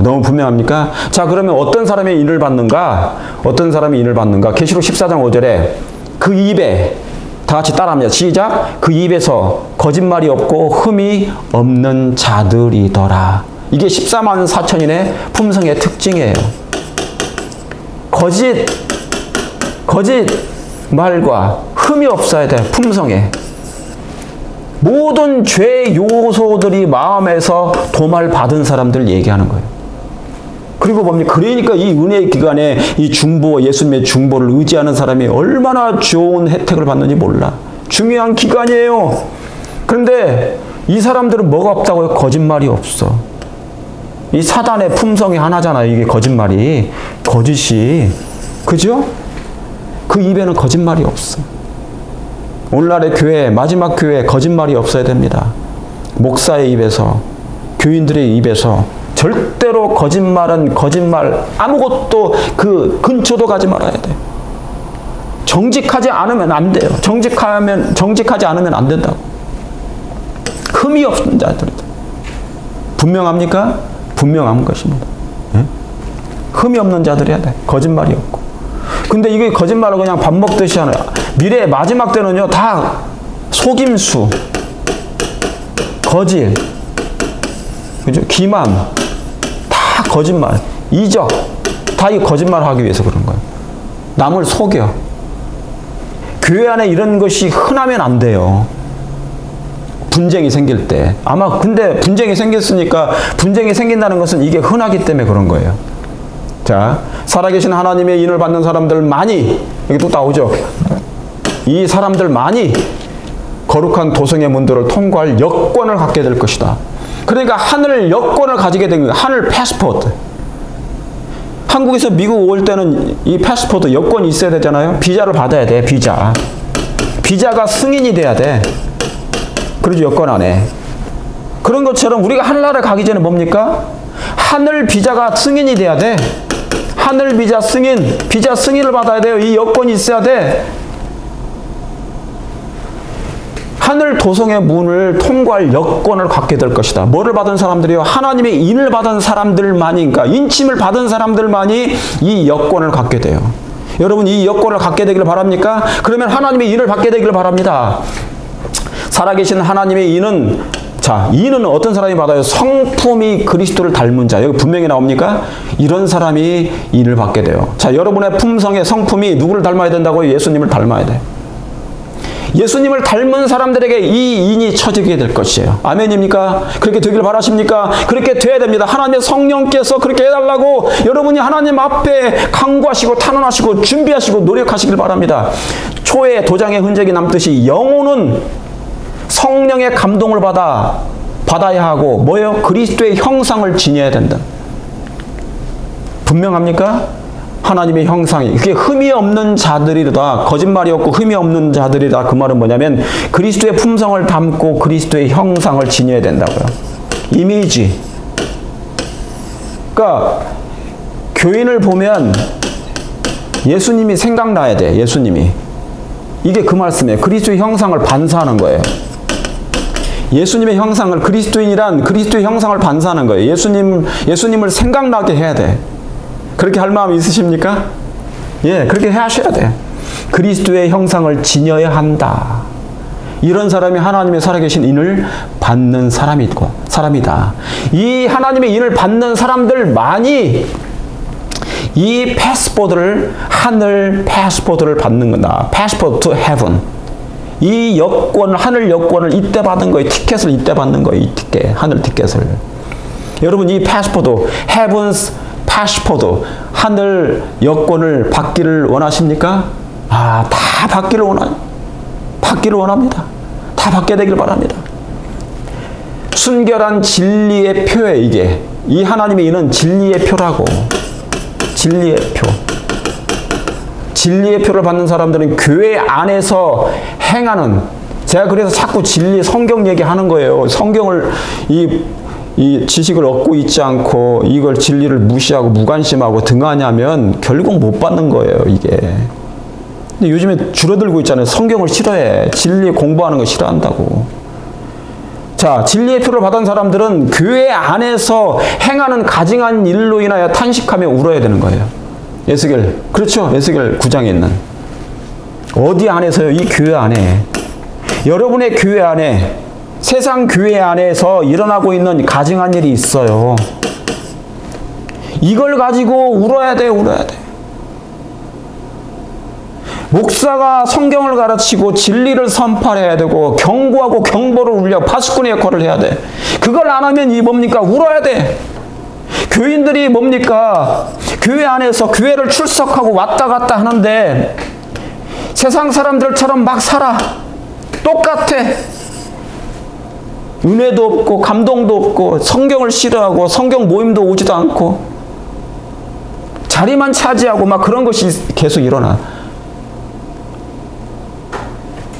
너무 분명합니까? 자, 그러면 어떤 사람이 인을 받는가? 계시록 14장 5절에 그 입에, 다 같이 따라합니다. 시작. 그 입에서 거짓말이 없고 흠이 없는 자들이더라. 이게 14만 4천인의 품성의 특징이에요. 거짓 말과 흠이 없어야 돼. 품성에. 모든 죄 요소들이 마음에서 도말 받은 사람들 얘기하는 거예요. 그리고 뭡니까? 그러니까 이 은혜의 기간에 이 중보, 예수님의 중보를 의지하는 사람이 얼마나 좋은 혜택을 받는지 몰라. 중요한 기간이에요. 그런데 이 사람들은 뭐가 없다고요? 거짓말이 없어. 이 사단의 품성이 하나잖아요. 이게 거짓말이. 거짓이. 그죠? 그 입에는 거짓말이 없어. 오늘날의 교회, 마지막 교회 거짓말이 없어야 됩니다. 목사의 입에서, 교인들의 입에서 절대로 거짓말, 아무것도 그 근처도 가지 말아야 돼요. 정직하지 않으면 안 돼요. 정직하지 않으면 안 된다고. 흠이 없는 자들이다. 분명합니까? 분명한 것입니다. 예? 흠이 없는 자들이 해야 돼. 거짓말이 없고. 근데 이게 거짓말을 그냥 밥 먹듯이 하는, 미래의 마지막 때는요, 다 속임수, 거짓, 그죠? 기만, 다 거짓말, 이적, 다 이 거짓말을 하기 위해서 그런 거예요. 남을 속여. 교회 안에 이런 것이 흔하면 안 돼요. 분쟁이 생길 때. 아마 근데 분쟁이 생겼으니까, 분쟁이 생긴다는 것은 이게 흔하기 때문에 그런 거예요. 자, 살아계신 하나님의 인을 받는 사람들만이, 여기 또 나오죠. 이 사람들만이 거룩한 도성의 문들을 통과할 여권을 갖게 될 것이다. 그러니까 하늘 여권을 가지게 된 거예요. 하늘 패스포트. 한국에서 미국 올 때는 이 패스포트 여권이 있어야 되잖아요. 비자를 받아야 돼. 비자. 비자가 승인이 돼야 돼. 그러죠. 여권 안에. 그런 것처럼 우리가 하늘나라에 가기 전에 뭡니까? 하늘 비자가 승인이 돼야 돼. 하늘 비자 승인, 비자 승인을 받아야 돼요. 이 여권이 있어야 돼. 하늘 도성의 문을 통과할 여권을 갖게 될 것이다. 뭐를 받은 사람들이요? 하나님의 인을 받은 사람들만이, 그러니까 인침을 받은 사람들만이 이 여권을 갖게 돼요. 여러분, 이 여권을 갖게 되기를 바랍니까? 그러면 하나님의 인을 받게 되기를 바랍니다. 살아계신 하나님의 인은, 자, 인은 어떤 사람이 받아요? 성품이 그리스도를 닮은 자. 여기 분명히 나옵니까? 이런 사람이 인을 받게 돼요. 자, 여러분의 품성의 성품이 누구를 닮아야 된다고요? 예수님을 닮아야 돼. 예수님을 닮은 사람들에게 이 인이 처지게 될 것이에요. 아멘입니까? 그렇게 되길 바라십니까? 그렇게 돼야 됩니다. 하나님의 성령께서 그렇게 해달라고 여러분이 하나님 앞에 강구하시고 탄원하시고 준비하시고 노력하시길 바랍니다. 초에 도장의 흔적이 남듯이 영혼은 성령의 감동을 받아야 하고 뭐예요? 그리스도의 형상을 지녀야 된다. 분명합니까? 하나님의 형상이, 그게 흠이 없는 자들이다. 거짓말이 없고 흠이 없는 자들이다. 그 말은 뭐냐면 그리스도의 품성을 담고 그리스도의 형상을 지녀야 된다고요. 이미지. 그러니까 교인을 보면 예수님이 생각나야 돼. 예수님이. 이게 그 말씀이에요. 그리스도의 형상을 반사하는 거예요. 예수님의 형상을, 그리스도인이란 그리스도의 형상을 반사하는 거예요. 예수님을 생각나게 해야 돼. 그렇게 할 마음 있으십니까? 예, 그렇게 하셔야 돼. 그리스도의 형상을 지녀야 한다. 이런 사람이 하나님의 살아계신 인을 받는 사람이다. 이 하나님의 인을 받는 사람들만이 이 패스포트를, 하늘 패스포트를 받는 거다. 패스포트 to heaven. 이 여권을, 하늘 여권을 이때 받은 거예요. 티켓을 이때 받는 거예요. 이 티켓, 하늘 티켓을. 여러분, 이 패스포트, heaven's 패스포트, 하늘 여권을 받기를 원하십니까? 아, 다 받기를 원합니다. 다 받게 되길 바랍니다. 순결한 진리의 표에 이게, 이 하나님의 인은 진리의 표라고. 진리의 표. 진리의 표를 받는 사람들은 교회 안에서 행하는, 제가 그래서 자꾸 진리, 성경 얘기하는 거예요. 성경을, 이 지식을 얻고 있지 않고 이걸 진리를 무시하고 무관심하고 등하냐면 결국 못 받는 거예요, 이게. 근데 요즘에 줄어들고 있잖아요. 성경을 싫어해. 진리 공부하는 거 싫어한다고. 자, 진리의 표를 받은 사람들은 교회 안에서 행하는 가증한 일로 인하여 탄식하며 울어야 되는 거예요. 에스겔, 그렇죠? 에스겔 9장에 있는. 어디 안에서요? 이 교회 안에. 여러분의 교회 안에, 세상 교회 안에서 일어나고 있는 가증한 일이 있어요. 이걸 가지고 울어야 돼. 목사가 성경을 가르치고 진리를 선포해야 되고 경고하고 경보를 울려 파수꾼의 역할을 해야 돼. 그걸 안 하면 이 뭡니까? 울어야 돼. 교인들이 뭡니까? 교회 안에서 교회를 출석하고 왔다 갔다 하는데 세상 사람들처럼 막 살아. 똑같아. 은혜도 없고 감동도 없고 성경을 싫어하고 성경 모임도 오지도 않고 자리만 차지하고 막 그런 것이 계속 일어나.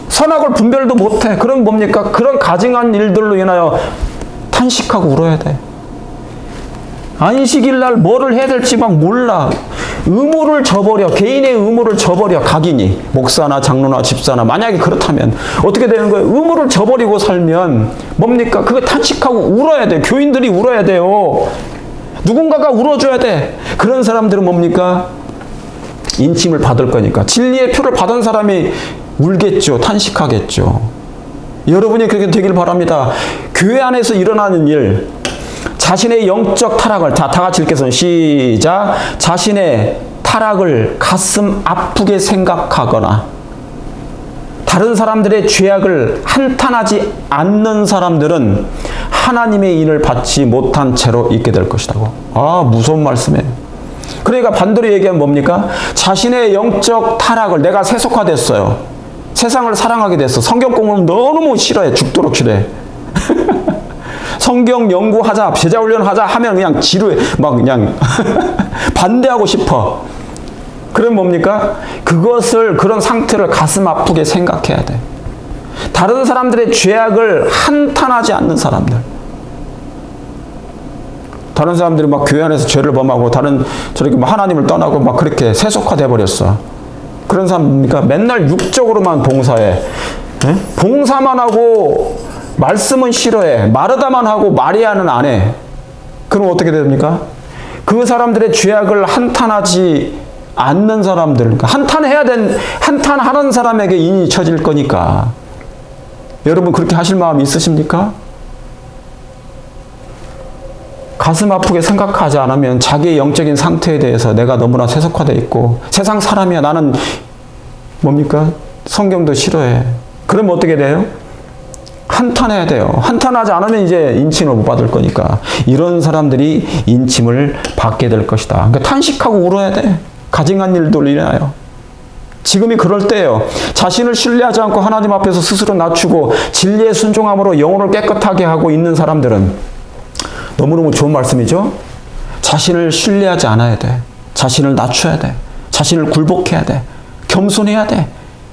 선악을 분별도 못해. 그럼 뭡니까? 그런 가증한 일들로 인하여 탄식하고 울어야 돼. 안식일 날 뭐를 해야 될지 막 몰라. 의무를 져버려. 개인의 의무를 져버려. 각인이. 목사나 장로나 집사나 만약에 그렇다면 어떻게 되는 거예요? 의무를 져버리고 살면 뭡니까? 그거 탄식하고 울어야 돼. 교인들이 울어야 돼요. 누군가가 울어줘야 돼. 그런 사람들은 뭡니까? 인침을 받을 거니까. 진리의 표를 받은 사람이 울겠죠. 탄식하겠죠. 여러분이 그렇게 되길 바랍니다. 교회 안에서 일어나는 일, 자신의 영적 타락을, 다 같이 읽겠습니다. 시작. 자신의 타락을 가슴 아프게 생각하거나 다른 사람들의 죄악을 한탄하지 않는 사람들은 하나님의 인을 받지 못한 채로 있게 될 것이라고. 아, 무서운 말씀이에요. 그러니까 반대로 얘기하면 뭡니까? 자신의 영적 타락을, 내가 세속화됐어요. 세상을 사랑하게 됐어. 성경 공부는 너무 싫어해. 죽도록 싫어해. 성경 연구하자, 제자 훈련하자 하면 그냥 지루해. 막 그냥 반대하고 싶어. 그럼 뭡니까? 그런 상태를 가슴 아프게 생각해야 돼. 다른 사람들의 죄악을 한탄하지 않는 사람들. 다른 사람들이 막 교회 안에서 죄를 범하고 저렇게 막 하나님을 떠나고 막 그렇게 세속화돼 버렸어. 그런 사람입니까? 맨날 육적으로만 봉사해. 네? 봉사만 하고 말씀은 싫어해. 마르다만 하고 마리아는 안 해. 그럼 어떻게 됩니까? 그 사람들의 죄악을 한탄하지 않는 사람들, 그러니까 한탄하는 사람에게 인이 쳐질 거니까. 여러분 그렇게 하실 마음 있으십니까? 가슴 아프게 생각하지 않으면 자기의 영적인 상태에 대해서 내가 너무나 세속화되어 있고 세상 사람이야. 나는 뭡니까? 성경도 싫어해. 그러면 어떻게 돼요? 한탄해야 돼요. 한탄하지 않으면 이제 인침을 못 받을 거니까. 이런 사람들이 인침을 받게 될 것이다. 그러니까 탄식하고 울어야 돼. 가증한 일도 일어나요. 지금이 그럴 때예요. 자신을 신뢰하지 않고 하나님 앞에서 스스로 낮추고 진리의 순종함으로 영혼을 깨끗하게 하고 있는 사람들은 너무너무 좋은 말씀이죠. 자신을 신뢰하지 않아야 돼. 자신을 낮춰야 돼. 자신을 굴복해야 돼. 겸손해야 돼.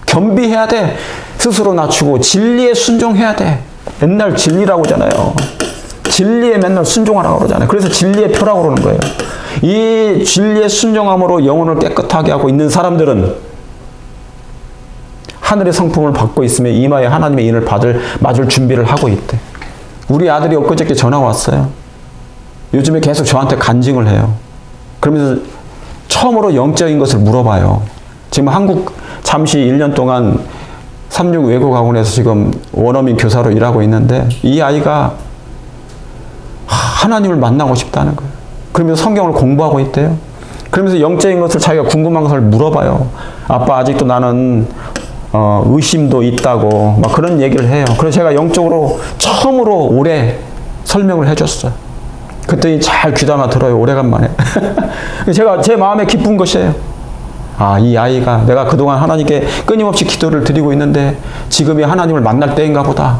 겸비해야 돼. 스스로 낮추고 진리에 순종해야 돼. 맨날 진리라고 하잖아요. 진리에 맨날 순종하라고 그러잖아요. 그래서 진리의 표라고 그러는 거예요. 이 진리의 순종함으로 영혼을 깨끗하게 하고 있는 사람들은 하늘의 성품을 받고 있으며 이마에 하나님의 인을 맞을 준비를 하고 있대. 우리 아들이 엊그저께 전화가 왔어요. 요즘에 계속 저한테 간증을 해요. 그러면서 처음으로 영적인 것을 물어봐요. 지금 한국 잠시 1년 동안 36 외국학원에서 지금 원어민 교사로 일하고 있는데 이 아이가 하나님을 만나고 싶다는 거예요. 그러면서 성경을 공부하고 있대요. 그러면서 영적인 것을 자기가 궁금한 것을 물어봐요. 아빠 아직도 나는 의심도 있다고 막 그런 얘기를 해요. 그래서 제가 영적으로 처음으로 올해 설명을 해줬어요. 그랬더니 잘 귀담아 들어요. 오래간만에. 제가 제 마음에 기쁜 것이에요. 아, 이 아이가 내가 그동안 하나님께 끊임없이 기도를 드리고 있는데 지금이 하나님을 만날 때인가 보다.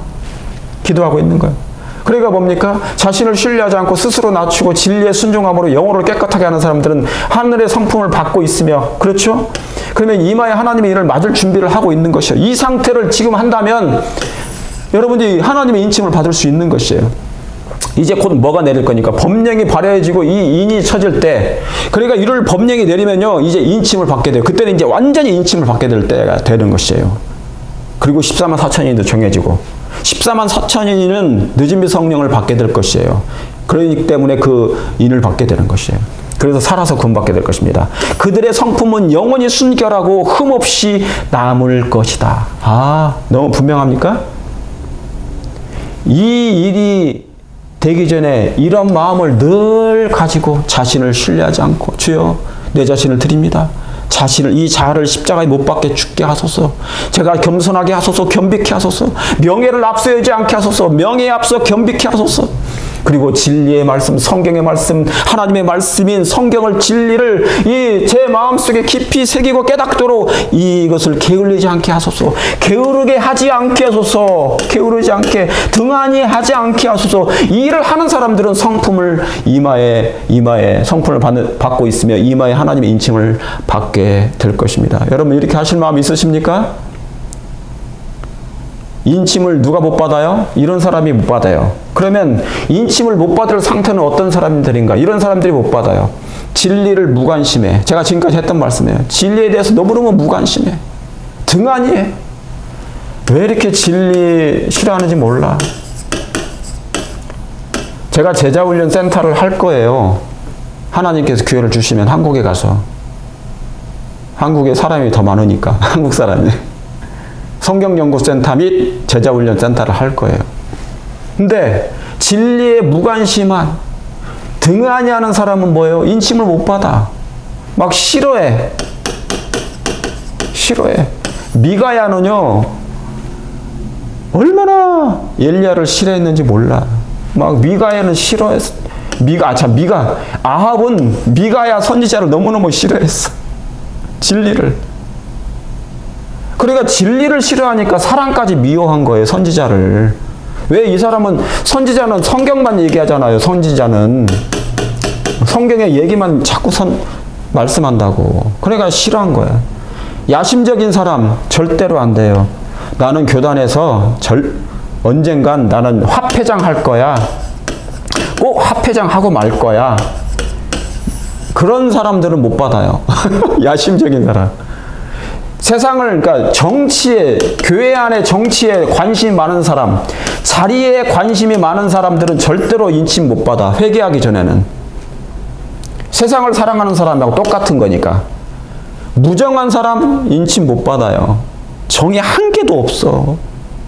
기도하고 있는 거예요. 그러니까 뭡니까? 자신을 신뢰하지 않고 스스로 낮추고 진리의 순종함으로 영혼을 깨끗하게 하는 사람들은 하늘의 성품을 받고 있으며, 그렇죠? 그러면 이마에 하나님의 일을 맞을 준비를 하고 있는 것이에요. 이 상태를 지금 한다면 여러분들이 하나님의 인침을 받을 수 있는 것이에요. 이제 곧 뭐가 내릴 거니까 법령이 발효해지고 이 인이 쳐질 때, 그러니까 이를 법령이 내리면요 이제 인침을 받게 돼요. 그때는 이제 완전히 인침을 받게 될 때가 되는 것이에요. 그리고 14만 4천인도 정해지고 14만 4천인은 늦은비 성령을 받게 될 것이에요. 그러기 때문에 그 인을 받게 되는 것이에요. 그래서 살아서 구원받게 될 것입니다. 그들의 성품은 영원히 순결하고 흠없이 남을 것이다. 아, 너무 분명합니까? 이 일이 되기 전에 이런 마음을 늘 가지고 자신을 신뢰하지 않고 주여 내 자신을 드립니다. 이 자아를 십자가에 못 박게 죽게 하소서. 제가 겸손하게 하소서. 겸비케 하소서. 명예를 앞서지 않게 하소서. 명예에 앞서 겸비케 하소서. 그리고 진리의 말씀, 성경의 말씀, 하나님의 말씀인 성경을, 진리를 제 마음속에 깊이 새기고 깨닫도록 이것을 게을리지 않게 하소서. 게으르게 하지 않게 하소서. 게으르지 않게, 등한히 하지 않게 하소서. 이 일을 하는 사람들은 성품을 이마에 성품을 받고 있으며 이마에 하나님의 인침을 받게 될 것입니다. 여러분 이렇게 하실 마음 있으십니까? 인침을 누가 못 받아요? 이런 사람이 못 받아요. 그러면 인침을 못 받을 상태는 어떤 사람들인가? 이런 사람들이 못 받아요. 진리를 무관심해. 제가 지금까지 했던 말씀이에요. 진리에 대해서 너무너무 무관심해. 등한히해. 왜 이렇게 진리 싫어하는지 몰라. 제가 제자훈련 센터를 할 거예요. 하나님께서 기회를 주시면 한국에 가서. 한국에 사람이 더 많으니까. 한국 사람이. 성경연구센터 및 제자훈련센터를 할 거예요. 근데 진리에 무관심한 등한히 하는 사람은 뭐예요? 인침을 못 받아. 막 싫어해. 싫어해. 미가야는요, 얼마나 엘리야를 싫어했는지 몰라. 막 미가야는 싫어했어. 아합은 미가야 선지자를 너무너무 싫어했어. 진리를. 그러니까 진리를 싫어하니까 사랑까지 미워한 거예요, 선지자를. 왜 이 사람은, 선지자는 성경만 얘기하잖아요, 선지자는. 성경의 얘기만 자꾸 말씀한다고. 그러니까 싫어한 거야. 야심적인 사람 절대로 안 돼요. 나는 교단에서 언젠간 나는 화폐장 할 거야. 꼭 화폐장 하고 말 거야. 그런 사람들은 못 받아요. 야심적인 사람. 세상을, 그러니까 정치에, 교회 안에 정치에 관심이 많은 사람, 자리에 관심이 많은 사람들은 절대로 인침 못 받아. 회개하기 전에는. 세상을 사랑하는 사람하고 똑같은 거니까. 무정한 사람 인침 못 받아요. 정이 한 개도 없어.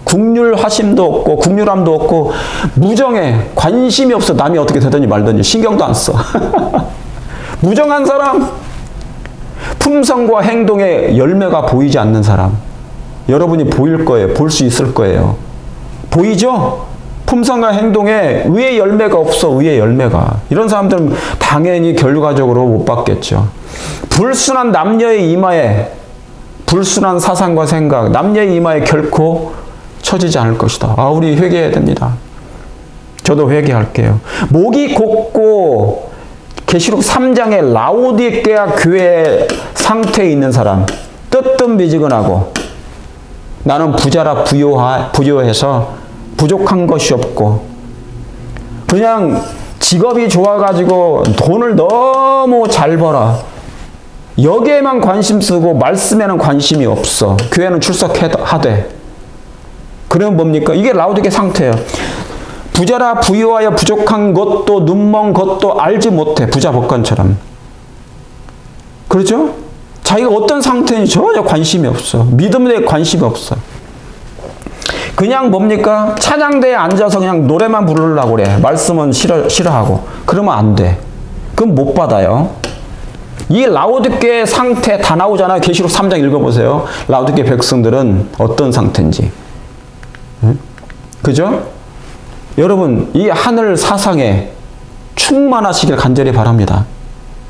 국률하심도 없고 국률함도 없고 무정해. 관심이 없어. 남이 어떻게 되든지 말든지 신경도 안 써. 무정한 사람, 품성과 행동에 열매가 보이지 않는 사람. 여러분이 보일 거예요. 볼 수 있을 거예요. 보이죠? 품성과 행동에 의의 열매가 없어. 의의 열매가. 이런 사람들은 당연히 결과적으로 못 받겠죠. 불순한 남녀의 이마에, 불순한 사상과 생각, 남녀의 이마에 결코 처지지 않을 것이다. 아, 우리 회개해야 됩니다. 저도 회개할게요. 목이 곧고 계시록 3장의 라오디게아 교회 상태에 있는 사람, 뜨뜻미지근하고 나는 부자라 부요해서 부족한 것이 없고 그냥 직업이 좋아가지고 돈을 너무 잘 벌어. 여기에만 관심 쓰고 말씀에는 관심이 없어. 교회는 출석하되. 그러면 뭡니까? 이게 라오디게 상태예요. 부자라 부유하여 부족한 것도 눈먼 것도 알지 못해. 부자 복권처럼. 그렇죠? 자기가 어떤 상태인지 전혀 관심이 없어. 믿음에 관심이 없어. 그냥 뭡니까? 찬양대에 앉아서 그냥 노래만 부르려고 그래. 말씀은 싫어하고. 그러면 안 돼. 그럼 못 받아요. 이 라오디게 상태 다 나오잖아요. 계시록 3장 읽어보세요. 라오디게 백성들은 어떤 상태인지. 응? 그죠? 여러분, 이 하늘 사상에 충만하시길 간절히 바랍니다.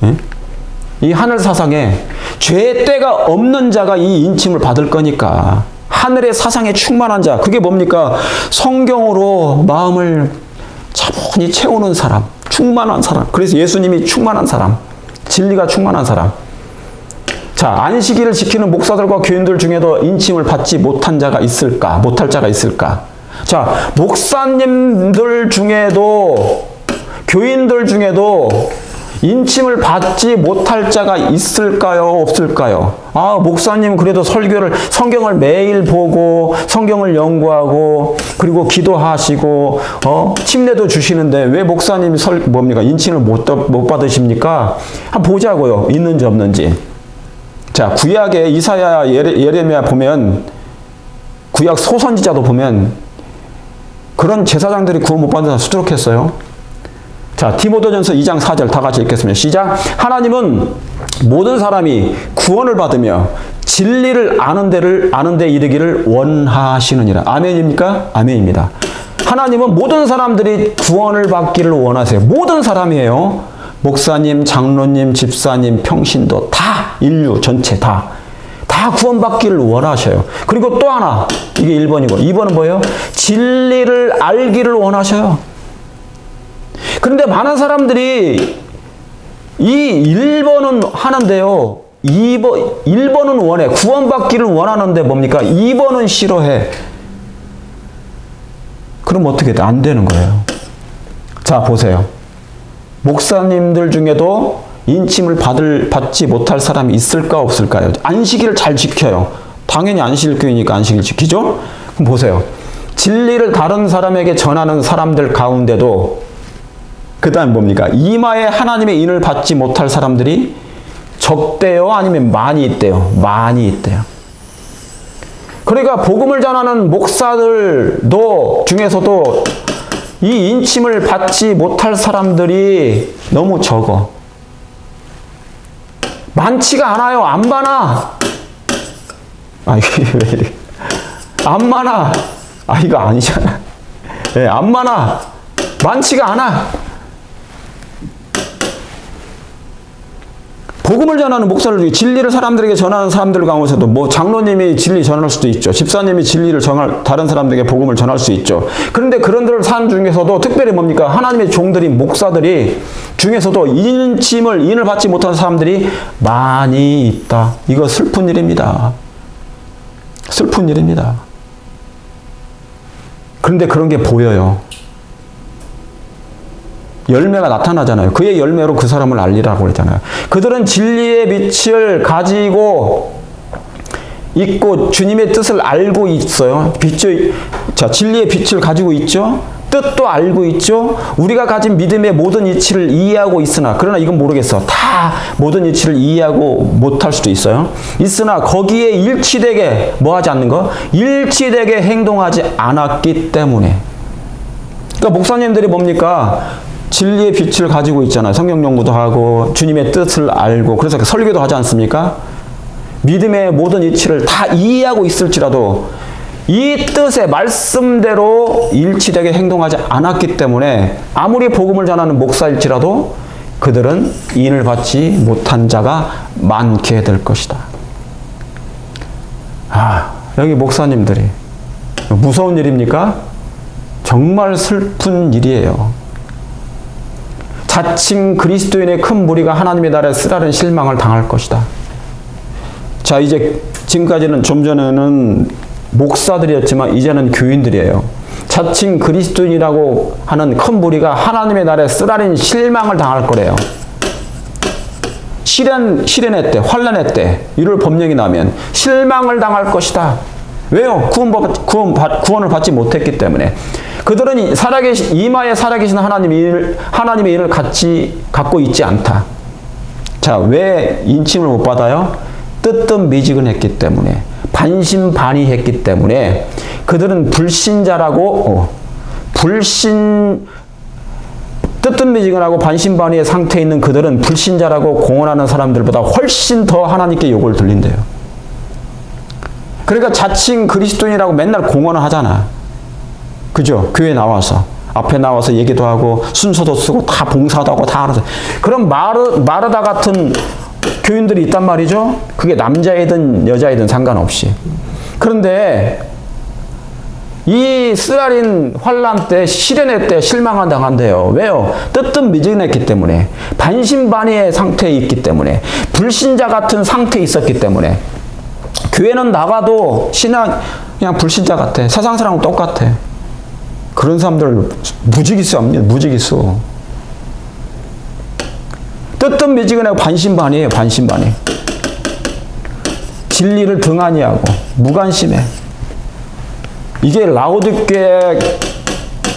응? 이 하늘 사상에 죄의 때가 없는 자가 이 인침을 받을 거니까. 하늘의 사상에 충만한 자, 그게 뭡니까? 성경으로 마음을 차분히 채우는 사람, 충만한 사람. 그래서 예수님이 충만한 사람, 진리가 충만한 사람. 자, 안식일을 지키는 목사들과 교인들 중에도 인침을 받지 못한 자가 있을까? 못할 자가 있을까? 자, 목사님들 중에도, 교인들 중에도 인침을 받지 못할 자가 있을까요? 없을까요? 아, 목사님 그래도 성경을 매일 보고, 성경을 연구하고, 그리고 기도하시고, 침례도 주시는데, 왜 목사님이 인침을 못 받으십니까? 한번 보자고요. 있는지 없는지. 자, 구약의 이사야, 예레미야 보면, 구약 소선지자도 보면, 그런 제사장들이 구원 못 받는 사람 수두룩했어요. 자, 디모데전서 2장 4절 다 같이 읽겠습니다. 시작. 하나님은 모든 사람이 구원을 받으며 진리를 아는 데 이르기를 원하시느니라. 아멘입니까? 아멘입니다. 하나님은 모든 사람들이 구원을 받기를 원하세요. 모든 사람이에요. 목사님, 장로님, 집사님, 평신도 다, 인류 전체 다 구원받기를 원하셔요. 그리고 또 하나, 이게 1번이고 2번은 뭐예요? 진리를 알기를 원하셔요. 그런데 많은 사람들이 이 1번은 하는데요. 1번은 원해. 구원받기를 원하는데 뭡니까? 2번은 싫어해. 그럼 어떻게 돼? 안 되는 거예요. 자, 보세요. 목사님들 중에도 인침을 받지 못할 사람이 있을까 없을까요? 안식일을 잘 지켜요. 당연히 안식일교회니까 안식일 지키죠? 그럼 보세요. 진리를 다른 사람에게 전하는 사람들 가운데도 그 다음 뭡니까? 이마에 하나님의 인을 받지 못할 사람들이 적대요? 아니면 많이 있대요? 많이 있대요. 그러니까 복음을 전하는 목사들도 중에서도 이 인침을 받지 못할 사람들이 너무 적어. 많지가 않아요. 안 많아. 이게 왜 이래. 안 많아. 이거 아니잖아. 예, 안 많아. 많지가 않아. 복음을 전하는 목사들 중에 진리를 사람들에게 전하는 사람들 가운데서도 뭐 장로님이 진리 전할 수도 있죠. 집사님이 진리를 다른 사람들에게 복음을 전할 수 있죠. 그런데 그런들 사람 중에서도 특별히 뭡니까? 하나님의 종들인 목사들이 중에서도 인을 받지 못하는 사람들이 많이 있다. 이거 슬픈 일입니다. 슬픈 일입니다. 그런데 그런 게 보여요. 열매가 나타나잖아요. 그의 열매로 그 사람을 알리라고 그랬잖아요. 그들은 진리의 빛을 가지고 있고 주님의 뜻을 알고 있어요. 진리의 빛을 가지고 있죠. 뜻도 알고 있죠. 우리가 가진 믿음의 모든 이치를 이해하고 있으나, 그러나 이건 모르겠어. 다 모든 이치를 이해하고 못할 수도 있어요. 있으나 거기에 일치되게 뭐하지 않는 거? 일치되게 행동하지 않았기 때문에. 그러니까 목사님들이 뭡니까? 진리의 빛을 가지고 있잖아요. 성경 연구도 하고 주님의 뜻을 알고 그래서 설교도 하지 않습니까? 믿음의 모든 이치를 다 이해하고 있을지라도 이 뜻의 말씀대로 일치되게 행동하지 않았기 때문에 아무리 복음을 전하는 목사일지라도 그들은 인을 받지 못한 자가 많게 될 것이다. 여기 목사님들이 무서운 일입니까? 정말 슬픈 일이에요. 자칭 그리스도인의 큰 무리가 하나님의 나라에 쓰라린 실망을 당할 것이다. 자, 이제 지금까지는 좀 전에는 목사들이었지만 이제는 교인들이에요. 자칭 그리스도인이라고 하는 큰 무리가 하나님의 나라에 쓰라린 실망을 당할 거래요. 시련의 때, 환난의 때, 이를 법령이 나면 실망을 당할 것이다. 왜요? 구원을 받지 못했기 때문에. 그들은 이마에 살아계신 하나님의 인을 갖고 있지 않다. 자, 왜 인침을 못 받아요? 뜨뜻미지근했기 때문에, 반신반의했기 때문에. 그들은 불신자라고 뜨뜻미지근하고 반신반의의 상태에 있는 그들은 불신자라고 공언하는 사람들보다 훨씬 더 하나님께 욕을 들린대요. 그러니까 자칭 그리스도인이라고 맨날 공언을 하잖아. 그죠? 교회 나와서 앞에 나와서 얘기도 하고 순서도 쓰고 다 봉사도 하고 다 알아서. 그럼 마르다 같은 교인들이 있단 말이죠. 그게 남자이든 여자이든 상관없이. 그런데 이 쓰라린 환난 때, 시련의 때 실망을 당한대요. 왜요? 뜨뜻미지근했기 때문에, 반신반의의 상태에 있기 때문에, 불신자 같은 상태에 있었기 때문에. 교회는 나가도 그냥 불신자 같아. 세상 사람은 똑같아. 그런 사람들 무지기수입니다. 무지기수. 뜨뜻미지근하고 반신반의예요. 반신반의. 진리를 등한히하고 무관심해. 이게 라오디게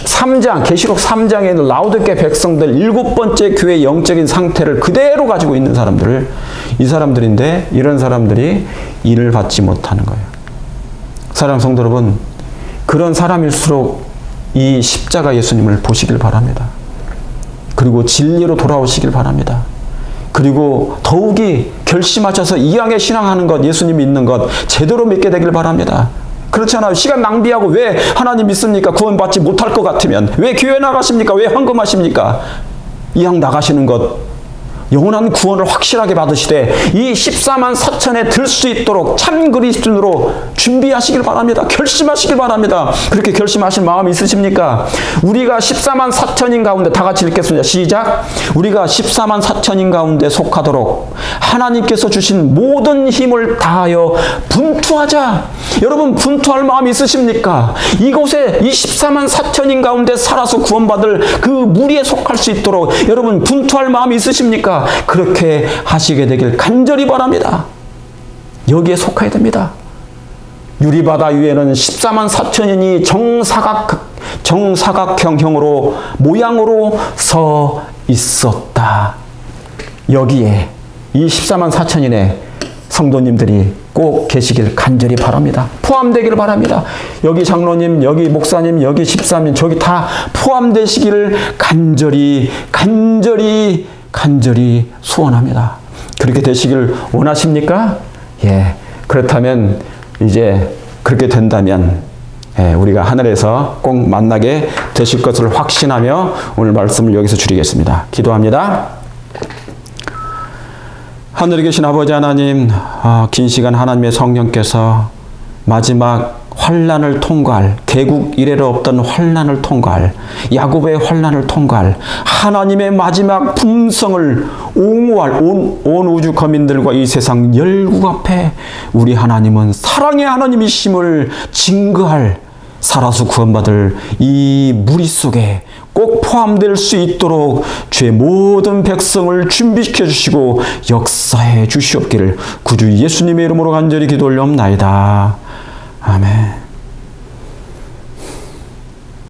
3장, 계시록 3장에 있는 라오디게 백성들 7번째 교회의 영적인 상태를 그대로 가지고 있는 사람들을, 이 사람들인데 이런 사람들이 일을 받지 못하는 거예요. 사랑하는 성도 여러분, 그런 사람일수록 이 십자가 예수님을 보시길 바랍니다. 그리고 진리로 돌아오시길 바랍니다. 그리고 더욱이 결심하셔서 이왕에 신앙하는 것, 예수님 믿는 것 제대로 믿게 되길 바랍니다. 그렇잖아요. 시간 낭비하고 왜 하나님 믿습니까? 구원받지 못할 것 같으면 왜 교회 나가십니까? 왜 헌금하십니까? 이왕 나가시는 것 영원한 구원을 확실하게 받으시되 이 14만 4천에 들 수 있도록 참 그리스도인으로 준비하시길 바랍니다. 결심하시길 바랍니다. 그렇게 결심하실 마음이 있으십니까? 우리가 14만 4천인 가운데 다 같이 읽겠습니다. 시작. 우리가 14만 4천인 가운데 속하도록 하나님께서 주신 모든 힘을 다하여 분투하자. 여러분, 분투할 마음이 있으십니까? 이곳에 이 14만 4천인 가운데 살아서 구원받을 그 무리에 속할 수 있도록 여러분 분투할 마음이 있으십니까? 그렇게 하시게 되길 간절히 바랍니다. 여기에 속해야 됩니다. 유리바다 위에는 14만 4천인이 정사각형으로 모양으로 서 있었다. 여기에 이 14만 4천인의 성도님들이 꼭 계시길 간절히 바랍니다. 포함되기를 바랍니다. 여기 장로님, 여기 목사님, 여기 집사님, 저기 다 포함되시기를 간절히 소원합니다. 그렇게 되시길 원하십니까? 예. 그렇다면 이제 그렇게 된다면 우리가 하늘에서 꼭 만나게 되실 것을 확신하며 오늘 말씀을 여기서 줄이겠습니다. 기도합니다. 하늘에 계신 아버지 하나님, 긴 시간 하나님의 성령께서 마지막 환난을 통과할, 개국 이래로 없던 환난을 통과할, 야곱의 환난을 통과할 하나님의 마지막 품성을 옹호할 온 우주 거민들과 이 세상 열국 앞에 우리 하나님은 사랑의 하나님이심을 증거할 살아서 구원받을 이 무리 속에 꼭 포함될 수 있도록 주의 모든 백성을 준비시켜 주시고 역사해 주시옵기를 구주 예수님의 이름으로 간절히 기도 올려옵나이다. 아멘.